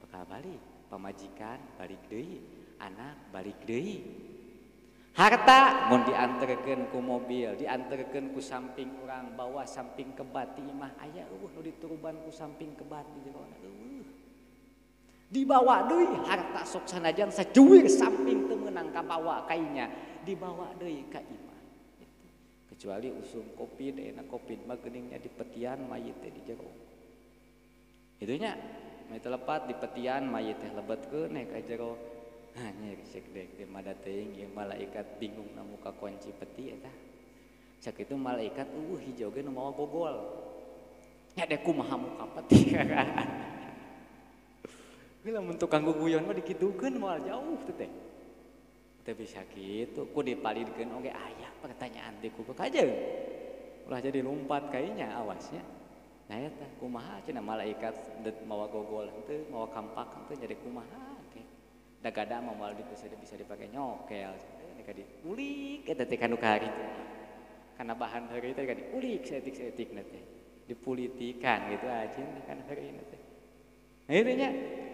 bakal balik pamajikan balik deui anak balik deui harta mun dianterkeun ku mobil dianterkeun ku samping urang bawa samping kebat di imah aya nu dituruban ku samping kebat di jerona dibawa deui harta sok sanajan sajuwir samping teu meunang kabawa kainya dibawa deui ka imah gitu. Kecuali usum covid euna covid mah geuninnya di petian mayit teh di jero itu nya mah telepat di petian mayit teh lebetkeun ka jero hanya cek dek di mada teuing ieu malaikat bingung na muka kunci peti eta cek itu malaikat hijau ge nu mawa gogol nya dek kumaha muka peti bila mun tukang guguyon mah dikitukeun moal jauh teh teh bisa kitu ku dipalidkeun oge aya pertanyaan ti ku kajeung ulah jadi lompat kayaknya awasnya nah eta kumaha cenah malaikat mawa gogol teu mawa kampak teu jadi kumaha dagada moal bisa dipakai nyokel nika diulik eta teh kanu kahari teh kana bahan heureuy teh diulik setik-setik teh dipulitikan gitu aja kan heureuy teh akhirnya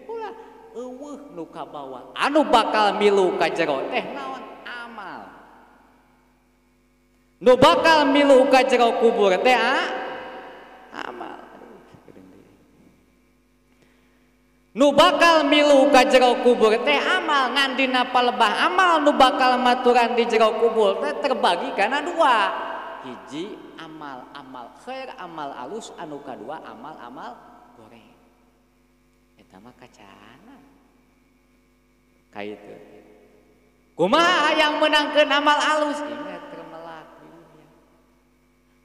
ulah eueuh nu kabawa anu bakal milu ka jero teh naon amal nu bakal milu ka jero kubur teh amal nu bakal milu ka jero kubur teh amal ngan dina palebah amal nu bakal maturan di jero kubur teh terbagi kana 2 hiji amal khair amal alus anu kadua amal goreng eta mah kacana kaitu kumaha yang menangkeun amal alus ingat tremelak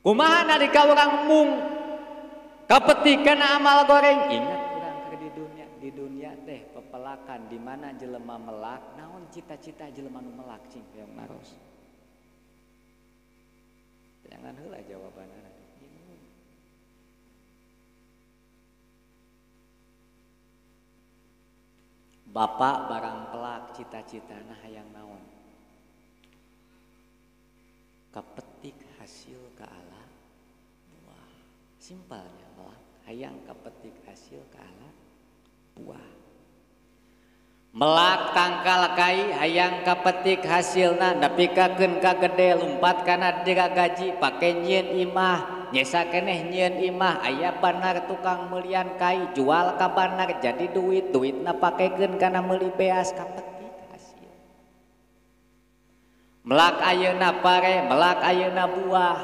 kumaha nalika urang mung kapetikeun amal goreng ingat di dunia teh pepelakan di mana jelema melak naon cita-cita jelema nu melak cing yang naros jangan heula jawabanna bapak barang pelak cita-citana hayang naon kapetik hasil ka Allah buah simpelnya melak hayang kapetik hasil ka Allah buah melak tangkal kai hayang kapetik hasilna napikakeun ka gede lumpat kana diragaji pake nyieun imah nyesa keneh nyieun imah aya banar tukang meulian kai jual ka banar jadi duitna pakekeun kana meuli beas kapetik hasil melak ayeuna pare melak ayeuna buah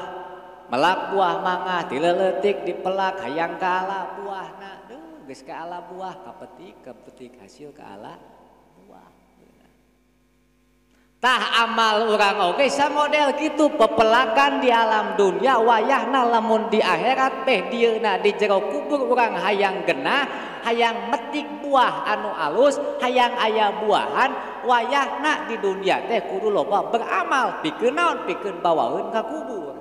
melak buah mangga dileutik dipelak hayang kaala buahna geus ka ala buah kapetik hasil ka ala buah Tah amal urang oge samodel kitu pepelakan di alam dunia wayahna lamun di akhirat beh dieuna di jero kubur urang hayang genah hayang metik buah anu alus hayang aya buahan wayahna di dunia teh kudu loba beramal pikeun naon pikeun bawaeun ka kubur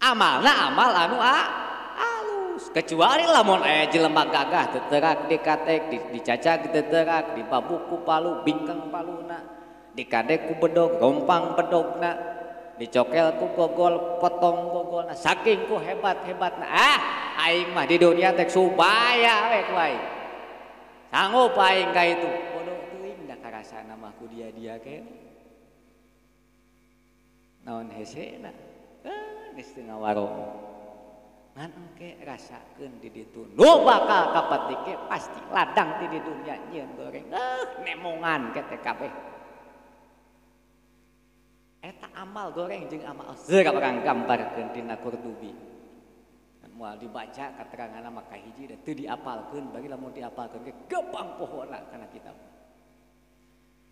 amalna amal anu alus kecuali lamun aya jelema gagah teu teurak dikatek dicacak teu teurak dibabuk ku palu bingkeng paluna dikadek ku bedog gompang bedogna dicokel ku gogol potong gogolna saking ku hebat-hebatna aing mah di dunia teh supaya we ku aing sanggup aing ka itu bodoh teuing da karasana mah ku dia ke naon hesena geus teu ngawarong ngan engke rasakeun di ditu nu bakal kapatike pasti ladang ti di dunia nyieun goreng nemongan kete kabeh eta amal goreng jeung amal zeura orang gambarkeun dina Qurtubi moal dibaca kateranganna mah kahiji da teu diapalkeun bagi lamun diapalkeun ge gebang pohona kana kitab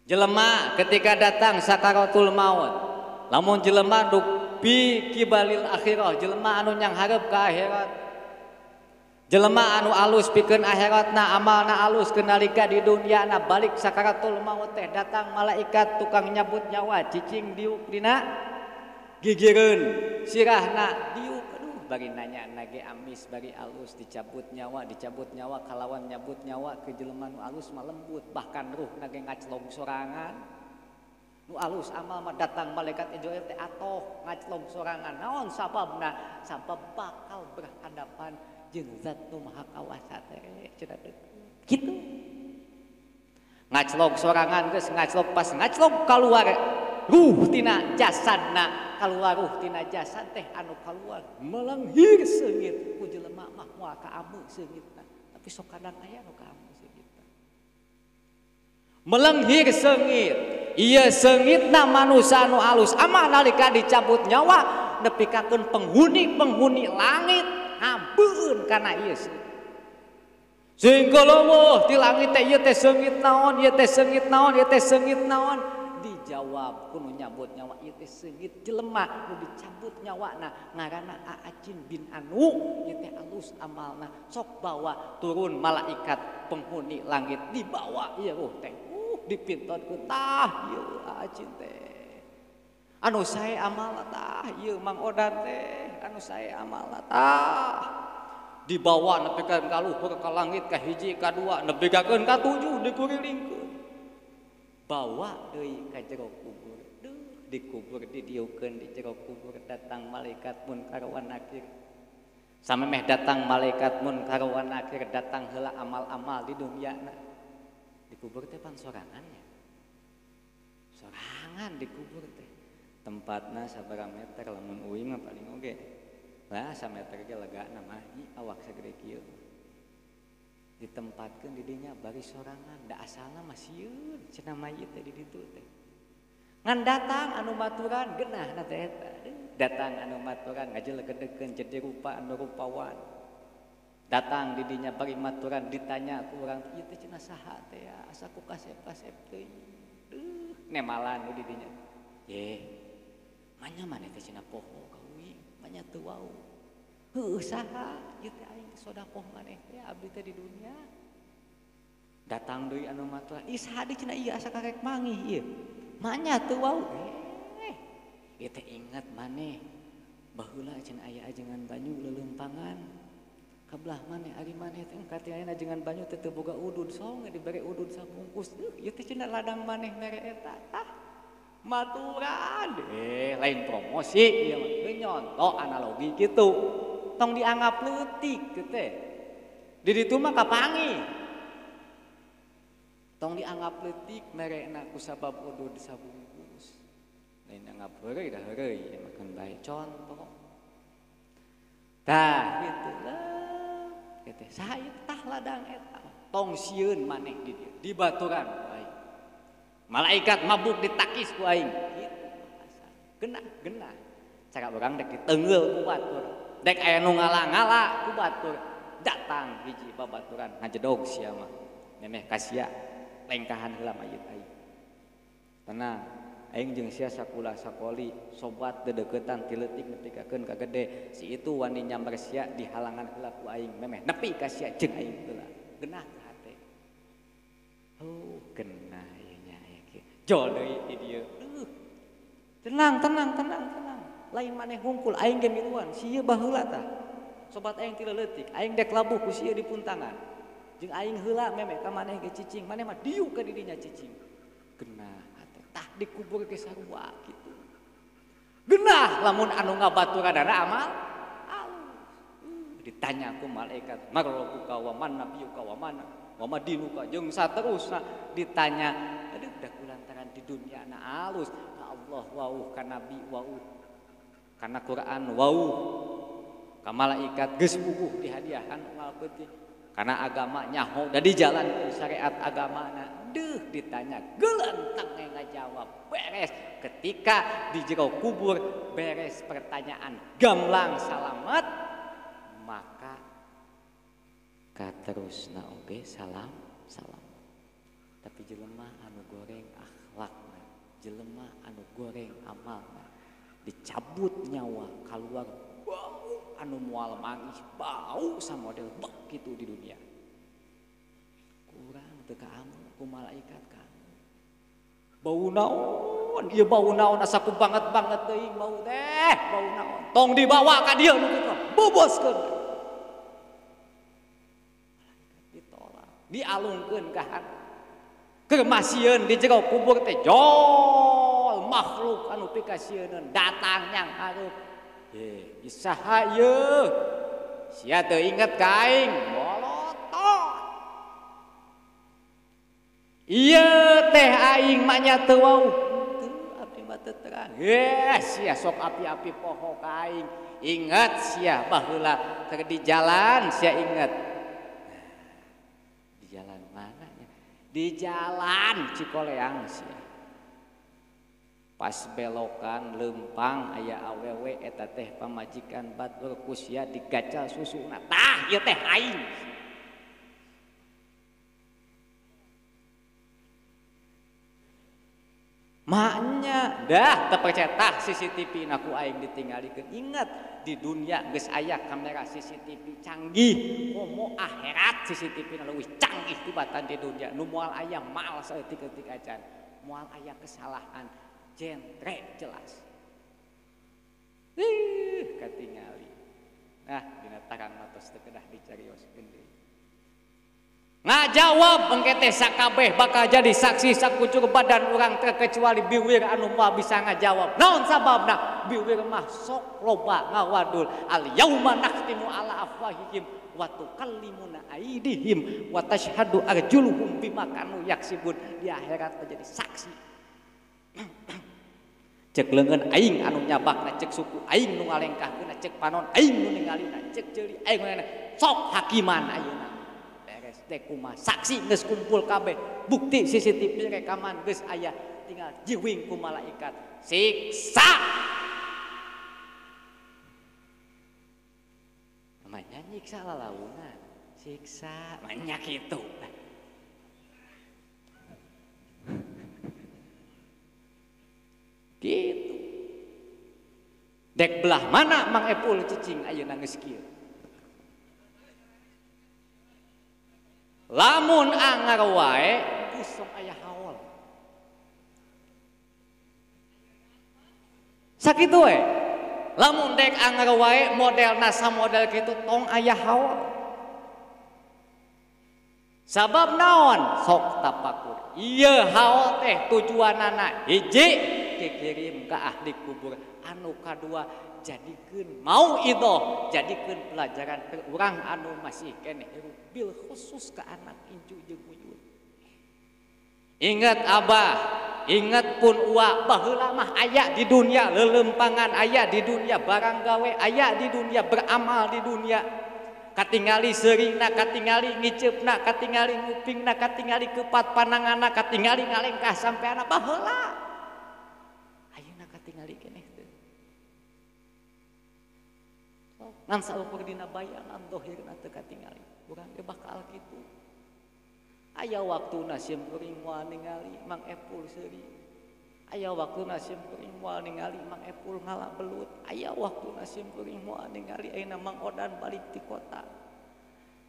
jelema ketika datang sakaratul maut lamun jelema dupi kibalil akhirah jelema anu nyang hareup ka akhirat jelema anu alus pikeun akhiratna amalna alus kenalika di dunia na balik sakaratul maut teh datang malaikat tukang nyabut nyawa cicing diuk dina gigireun sirahna diuk aduh bari nanya nage amis bari alus dicabut nyawa kalawan nyabut nyawa ke jelema nu alus mah lembut bahkan ruh nage ngaclong sorangan nu alus amal mah datang malaikat Israil teh atoh ngaclong sorangan naon sababna sabab bakal berhadapan jeung zat nu maha kawasa teh cenah kitu ngaclog sorangan geus ngaclog pas ngaclog kaluar ruh tina jasadna kaluar ruh tina jasad teh anu kaluar melenghir seungit ku jelema mah moal kaameu seungitna tapi sok kadang aya nu kaameu seungitna melenghir seungit ieu seungitna manusia anu alus amah nalika dicabut nyawa nepikakeun penghuni langit ambeun kana ieu sehingga leuweuh ti langit teh ieu teh seungit naon ieu teh seungit naon ieu teh seungit naon dijawab ku nu nyabut nyawa ieu teh seungit jelema nu dicabut nyawana ngaranna Aacin bin Anu ieu teh alus amalna sok bawa turun malaikat penghuni langit dibawa ieu ruh teh dipintodkeun tah ieu Aacin teh anu sae amalna tah ieu Mang Odan teh anu sae amalna tah dibawa nepikeun ka luhur ka langit ka hiji ka dua nepikeun ka tujuh dikurilingkeun bawa deui ka jero kubur dikubur didieukeun di jero kubur datang malaikat munkar wan nakir samemeh datang malaikat munkar wan nakir datang heula amal-amal di duniana dikubur teh pan sorangannya sorangan dikubur teh tempatna sabaraha meter lamun uing mah paling oge lah sameter ge legana mah awak sagede kieu ditempatkeun di dinya bari sorangan da asalna mah sieun cenah mayit teh di ditu teh ngan datang anu maturan geunah na teh eta datang anu maturan ngajelegedekeun jadi rupa anu rupawan datang di dinya bari maturan ditanya ku urang ieu teh cenah saha teh ya asa ku kasep-kasep teuing nemalan di dinya ye manya maneh teh cenah poho ka uing manya teu wau heuh saha ieu teh aing sodakoh maneh teh abdi teh di dunia datang deui anu maturan ih saha deui cenah ieu asa karek mangih ieu manya teu wau ieu teh inget maneh baheula cenah aya ajengan banyu leuleumpangan kabelah maneh ari maneh teh engka teh aya ajengan banyu teh teu boga udud sok dibere udud sabungkus ieu teh cenah ladang maneh mere eta tah maturan lain promosi ieu mah nyonto analogi kitu tong dianggap leutik kitu teh di ditu mah kapangi tong dianggap leutik merena ku sabab udud sabungkus lain anggap heureuy da heureuy makan bae contoh tah kitu lah kitu saha ieu tah ladang eta tong sieun maneh di dieu di baturan bae malaikat mabuk ditakis ku aing genah cara urang dek diteungeul ku batur dek aya nu ngala-ngala ku batur datang hiji babaturan ngajedog sia mah memeh kasia lengkahan heula mayit aing tenang aing jeung sia sakula sakoli sobat dedeketan ti leutik nepikakeun ka gede si itu wani nyamber sia di halangan heula ku aing memeh nepi ka sia jeung aing heula geunah ka hate oh geunah ieu nya kieu jol deui ti dieu tenang lain maneh hungkul aing ge miluan si ieu baheula tah sobat aing ti leutik aing dek labuh ku si ieu di puntangan jeung aing heula memeh ka maneh ge cicing maneh mah diuk ka didinya cicing geunah hate tah dikubur ge sarua kitu geunah lamun anu ngabaturanana amal ditanya ku malaikat marrobuka wa man nabiyuka wa mana wa madinuka jeung saterusna ditanya aduh dah kulantaran di dunia na alus ka Allah wauh ka nabi wauh kana Quran wauh ka malaikat geus puguh dihadiahan unggal peuting kana agama nyaho da di jalan syariat agamana deuh ditanya gelentang ngajawab beres ketika di jero kubur beres pertanyaan gamblang salamet maka katerusna oge salam tapi jelema anu goreng akhlakna jelema anu goreng amalna dicabut nyawa keluar bau anu moal mangis bau samodel bak kitu di dunia kurang teu kaamun ku malaikat kan bau naon ieu bau naon asa ku banget teuing bau teh bau naon tong dibawa ka dieu nu kitu boboskeun ditolak dialungkeun ka hana keur masieun di jero kubur teh jol makhluk anu pikasieun datang nyang hareup isaha ieu sia teu inget ka aing molotot ieu teh aing mah nya teu wauh teu abdi mah teu terang sia sok api-api poho ka aing inget sia baheula keur di jalan sia inget di jalan mana nya di jalan Cikoleang sia pas belokan lempang aya awewe eta teh pamajikan batur ku sia digacal susuna tah ieu teh aing maknya dah terpercaya tah CCTV naku aing ditinggalikeun ingat di dunia geus aya kamera CCTV canggih komo akhirat CCTV na leuwih canggih tibatan di dunia nu moal aya mal saeutik-eutik acan moal aya kesalahan jentre jelas katingali nah dina tarang matos teu kedah dicarioskeun deui ngajawab engke teh sakabeh bakal jadi saksi sakucur badan urang terkecuali biwir anu moal bisa ngajawab naon sababna biwir mah sok loba ngawadul al yauma nakhtimu ala afwahihim wa tukallimuna aidihim wa tashhadu arjuluhum bima kanu yaksibun di akhirat menjadi saksi cek leungeun aing anu nyabakna cek suku aing nu ngalengkahkeun cek panon aing nu ningalina cek ceuli aing nu sok hakiman ayeuna beres teh kumaha saksi geus kumpul kabeh bukti CCTV rekaman geus aya tinggal jiwing ku malaikat siksa namanya nyiksa lalaunan siksa banyak itu gitu dek belah mana Mang Epul cicing ayeuna geus kieu lamun angar wae kusok aya haol sakitu we lamun dek angar wae model nasa model kitu tong aya haol sabab naon sok tapakur ieu haol teh tujuanana hiji dikirim ke ahli kubur anu kadua jadikeun mau itu jadikeun pelajaran ke urang anu masih keneh hirup bil khusus ke anak incu jeung uyut ingat abah ingat pun uwa baheula mah aya di dunia lelempangan aya di dunia barang gawe aya di dunia beramal di dunia katingali seuringna katingali ngiceupna katingali ngupingna katingali kepat pananganna katingali ngalengkah sampeana baheula tingali keneh teh ngan saukur dina bayangan dohirna teu katingali urang ge bakal kitu aya waktuna sim kuring moal ningali Mang Epul seuring Aya waktuna simkuring moal ningali Mang Epul ngalah belut, aya waktuna simkuring moal ningali ayeuna Mang Odan balik ti kota,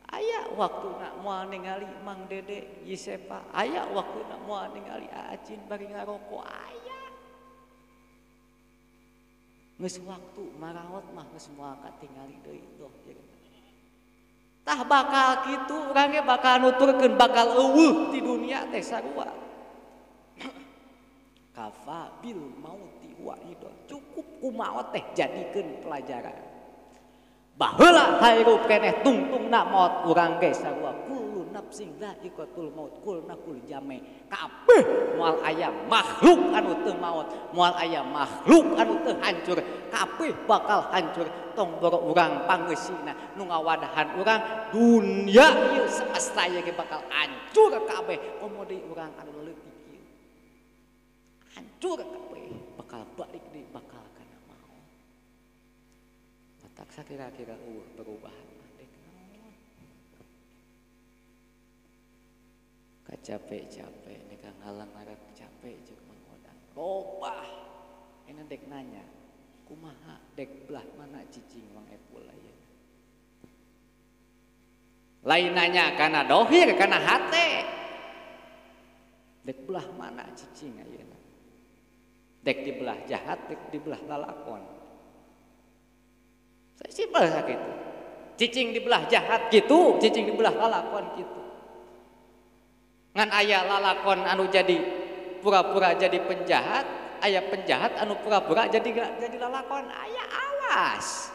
aya waktuna moal ningali Mang Dede Yisepa, aya waktuna moal ningali Acin bari ngaroko, aya geus waktu maraot mah geus moal katingali deui doh. Tah bakal kitu urang ge bakal nuturkeun bakal eueuh di dunia teh sarua. Kafa bil mauti wahidon, cukup ku maot teh jadikeun pelajaran. Baheula hayrup keneh tungtungna maut urang ge sarua kullu nafsin dha'iqatul maut kulna kul jame, kabeh moal aya makhluk anu teu maot, moal aya makhluk anu teu hancur, kabeh bakal hancur. Tong boro urang panggeusina nu ngawadahan urang dunia ieu semesta ieu ge bakal hancur kabeh, komo deui urang anu leutik ieu hancur kabeh, bakal balik deui bakal kana maot. Matak sakira-kira perubahan dek naon capek-capek nika ngalang ngarep capek jeung manggodan loba ena dek nanya kumaha dek belah mana cicing Mang Epul ayeuna. Lain nanya kana dohir kana hate. Dek belah mana cicing ayeuna. Dek dibelah jahat, dek dibelah lalakon. Saya simpel sakitu. Cicing dibelah jahat gitu, cicing dibelah lalakon gitu. Ngan aya lalakon anu jadi pura-pura jadi penjahat, aya penjahat anu pura-pura jadi lalakon, aya awas.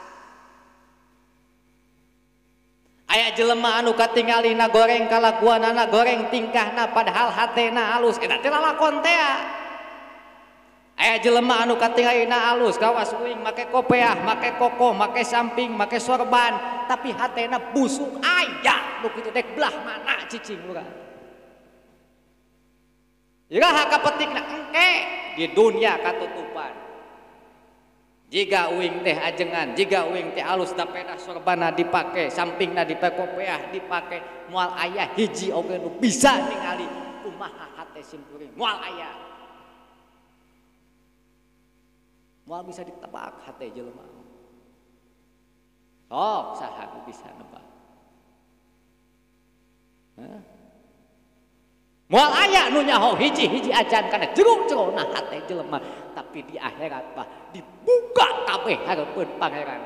Aya jelema anu katingalina goreng kalakuanana goreng tingkahna padahal hatena halus, eta teh lalakon teh. Aya jelema anu katingalina halus, kawas uing make kopiah, make koko, make samping, make sorban, tapi hatena busuk. Aya nu kitu dek belah mana cicing urang. Iraha kapetikna engke di dunia katutupan. Jika uing teh ajengan, jika uing teh alus dapeda sorbana dipake, sampingna dipake kopiah dipake, moal aya hiji oge nu bisa ningali kumaha hate simkuring, moal aya. Moal bisa ditebak hate jelema. Sok saha nu bisa nebak. Hah? Moal aya nu nyaho hiji-hiji acan kana jero-jerona hate jelema, tapi di akhirat mah dibuka kabeh hareupeun pangeran.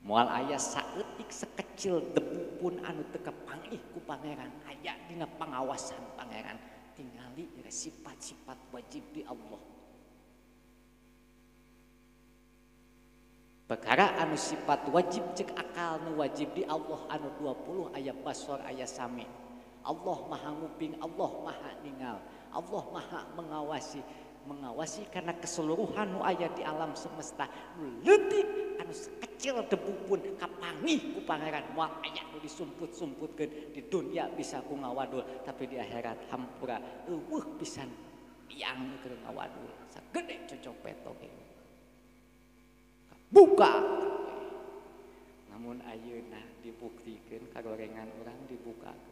Moal aya saeutik sekecil debu pun anu teu kapanggih ku pangeran, aya dina pangawasan pangeran, tingali sifat-sifat wajib di Allah. Perkara anu sifat wajib cek akal nu wajib di Allah anu 20 aya basor aya sami. Allah maha nguping, Allah maha ningal, Allah maha mengawasi karena keseluruhan nu aya di alam semesta nu leutik anu sekecil debu pun kapanggih ku pangeran. Moal aya nu disumput-sumputkeun di dunia bisa ku ngawadul, tapi di akhirat hampura eueuh pisan tiang keur ngawadul sagede cocok petok ieu buka. Namun ayeuna dibuktikeun kagorengan urang dibukakeun.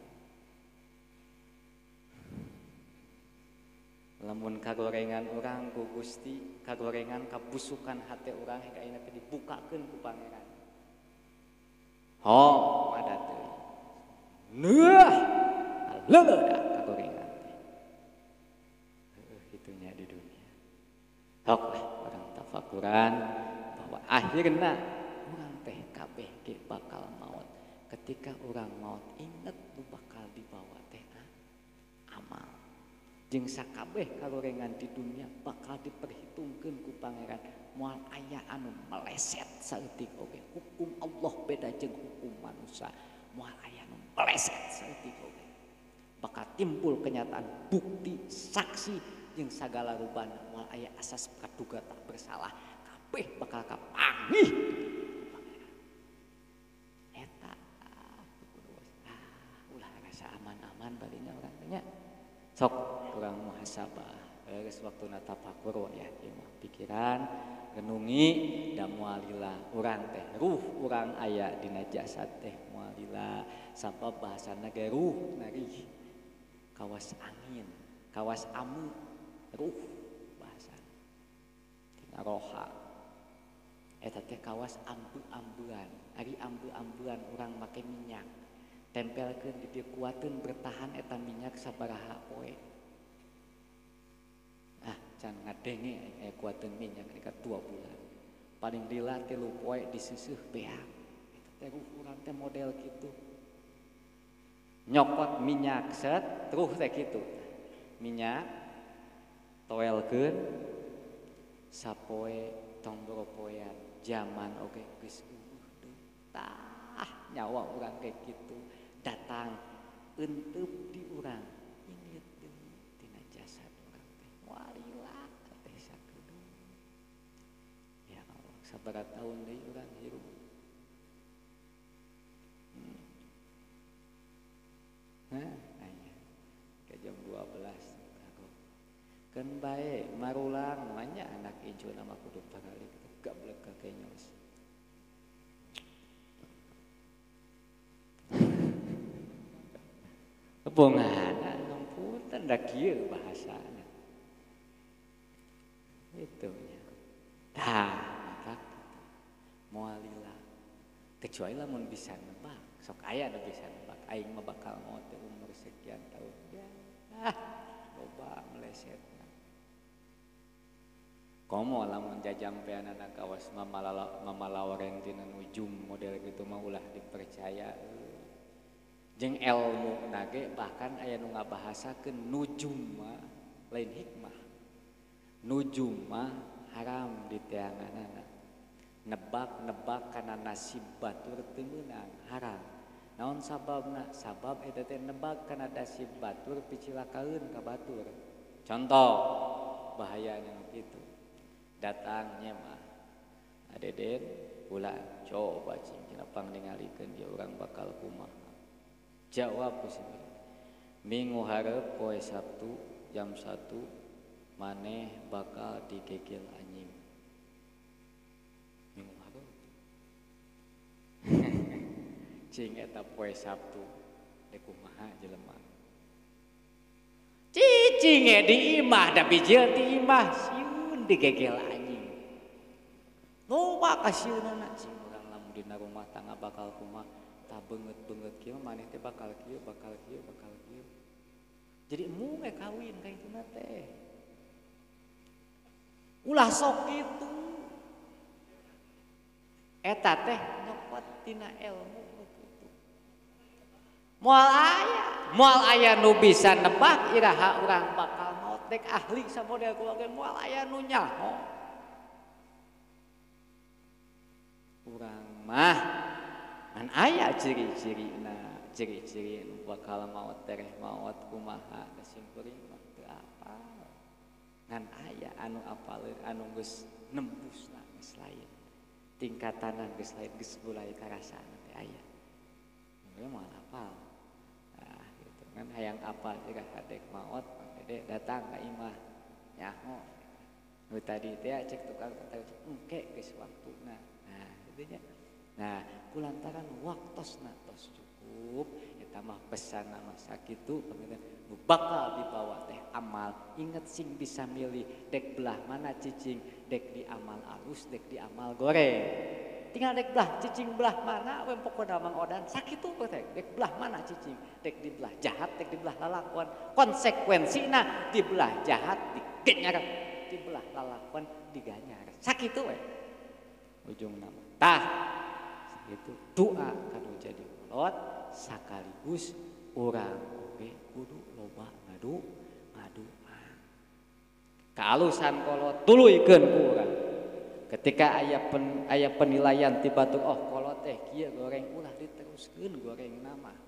Lamun kagorengan orang ku Gusti, kagorengan kabusukan hati orang hingga ayeuna teh dibukakeun ku pangeran. Ho, ada teh. Neuh, leuledah kagorengan teh. Itunya di dunia. Sok orang tafakuran bahwa akhirna orang teh kabeh ge bakal maut. Ketika orang maut inget nu bakal dibawa teh amal. Jeung sakabeh kagorengan di dunia bakal diperhitungkeun ku pangeran. Moal aya anu meleset saeutik oge. Hukum Allah beda jeung hukum manusia. Moal aya anu meleset saeutik oge. Bakal timbul kenyataan bukti saksi jeung sagala rubana. Moal aya asas praduga tak bersalah. Kabeh bakal kapanggih eta. Ulah rasa aman-aman balinya urang teh nya. Sok kurang muhasabah geus waktuna tafakur ya ieu mah pikiran renungi da moalila urang teh ruh urang aya dina jasad teh moalila sabab bahasana ge ruh narih kawas angin kawas amu ruh bahasa tina roha eta teh kawas ambu-ambuan ari ambu-ambuan urang make minyak tempelkeun di dieu kuateun bertahan eta minyak sabaraha poe can ngadenge kuateun minyak reka 2 bulan paling lila 3 poe diseusuh beak eta teh urang teh model kitu nyokot minyak set terus teh kitu minyak toelkeun sapoe tong boropoean zaman oge geus tah nyawa urang kayak kitu datang eunteup di urang inget deui tina jasad urang teh walila teh sakudu ya Allah sabaraha taun deui urang hirup aya ke jam 12 kan bae marulang manya anak ijo nama kudu pangalik gablek ka kenyos Bongana ngomputan da kieu bahasana itu nya tah maka moal lila kecuali lamun bisa nebak sok aya nu bisa nebak aing mah bakal maot teh umur sekian tahun ya loba melesetna komo lamun jajampeanana kawas mamalawareng tina nujum model kitu mah ulah dipercaya jeung ilmu nage bahkan aya nu ngabahasakeun nujum mah lain hikmah nujum mah haram diteanganana nebak-nebak kana nasib batur teu meunang haram naon sababna sabab eta teh nebak kana nasib batur picilakaeun ka batur contoh bahayana kitu datangnya mah adeden ulah coba cing kenapa ningalikeun dia urang bakal kumaha jawab sih minggu hareup poe Sabtu jam 1 maneh bakal digegel anjing minggu hareup cing eta poe Sabtu dek kumaha jelema cicing di imah da bijil di imah siun digegel anjing loba kasieunana cing urang lamun dina rumah tangga bakal kumaha tak beungeut kieu maneh teh bakal kieu jadi emu we kawin ka ituna teh ulah sok kitu eta teh nyokot tina ilmu kitu moal aya nu bisa nebak iraha urang bakal maot dek ahli samodel kula moal aya nu nyaho urang mah an aya ciri-cirina ciri-ciri nu bakal maot tereh maot kumaha da simkuring mah teu apal ngan aya anu apaleun anu geus nembusna geus lain tingkatanan geus lain geus mulai karasana teh aya we moal apal nah gitu kan hayang apal juga kadek maot dede datang ka imah nyaho nu tadi teh cek tukang teh engke geus waktuna nah kitu nya nah kulantaran waktosna tos cukup eta mah pesan mah sakitu nu bakal dibawa teh amal inget sing bisa milih dek belah mana cicing dek di amal alus dek di amal goreng tinggal dek belah cicing belah mana we pokona mang odan sakitu teh dek belah mana cicing dek di belah jahat dek di belah lalakon konsekuensina di belah jahat diganyar di belah lalakon diganyar sakitu we ujungna tah itu doa kanu jadi kolot sakaligus urang oge kudu loba ngadu kaalusan kolot tuluykeun ku urang ketika aya penilaian ti batur oh kolot teh kieu goreng ulah diteruskeun gorengna mah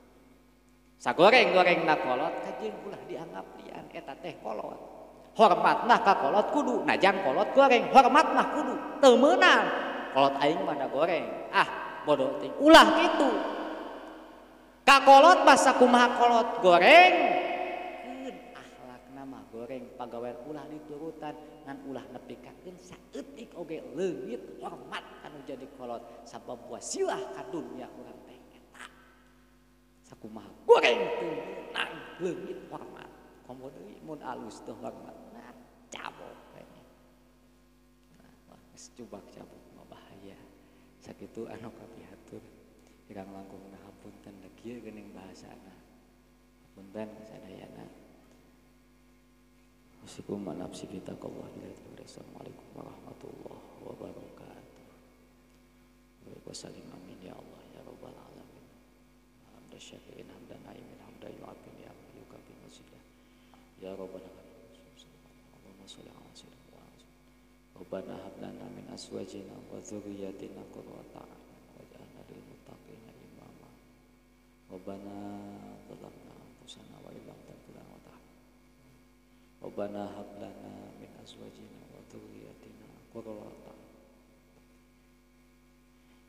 sagoreng-gorengna kolot kajeng ulah dianggap lian eta teh kolot hormatna ka kolot kudu najang kolot goreng hormatna kudu teu meunang kolot aing mah da goreng bodoh ting ulah gitu kakolot basa kumaha kolot goreng akhlakna mah goreng pagawean ulah diturutan ngan ulah nepikakeun saeutik oge leungit hormat anu jadi kolot sabab wasilah ka dunya urang teh eta sakumaha goreng teu nang leungit hormat komo deui mun alus teu hormat nah cabok kayaknya. Nah, wah, cubak cabok mah bahaya. Sakitu anu kapihatur. Kirang langkung ngahapunten da kieu geuning bahasana. Punten kasadayana. Wasikum nafsi bi taqwa billahi. Assalamualaikum warahmatullahi wabarakatuh. Wa sallim amin ya Allah ya rabbal alamin. Hamdan syakirin hamdan naimin hamdan yu'afin ya ayyuka bi masjidah. Ya rabbana Allahumma shalli ala sayyidina Rabbana hab lana min azwajina wa dzurriyyatina qurrata a'yun waj'alna lil muttaqina imama. Rabbana zalamna anfusana wa illam taghfir lana wa tarhamna. Rabbana hab lana min azwajina wa dzurriyyatina qurrata a'yun.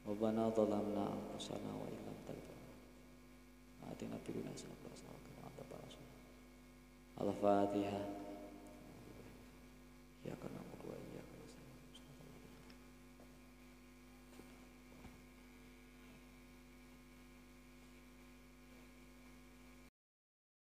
Rabbana zalamna anfusana wa illam taghfir lana atina fid dunya hasanatan wa qina adzabannar. Al-Fatihah.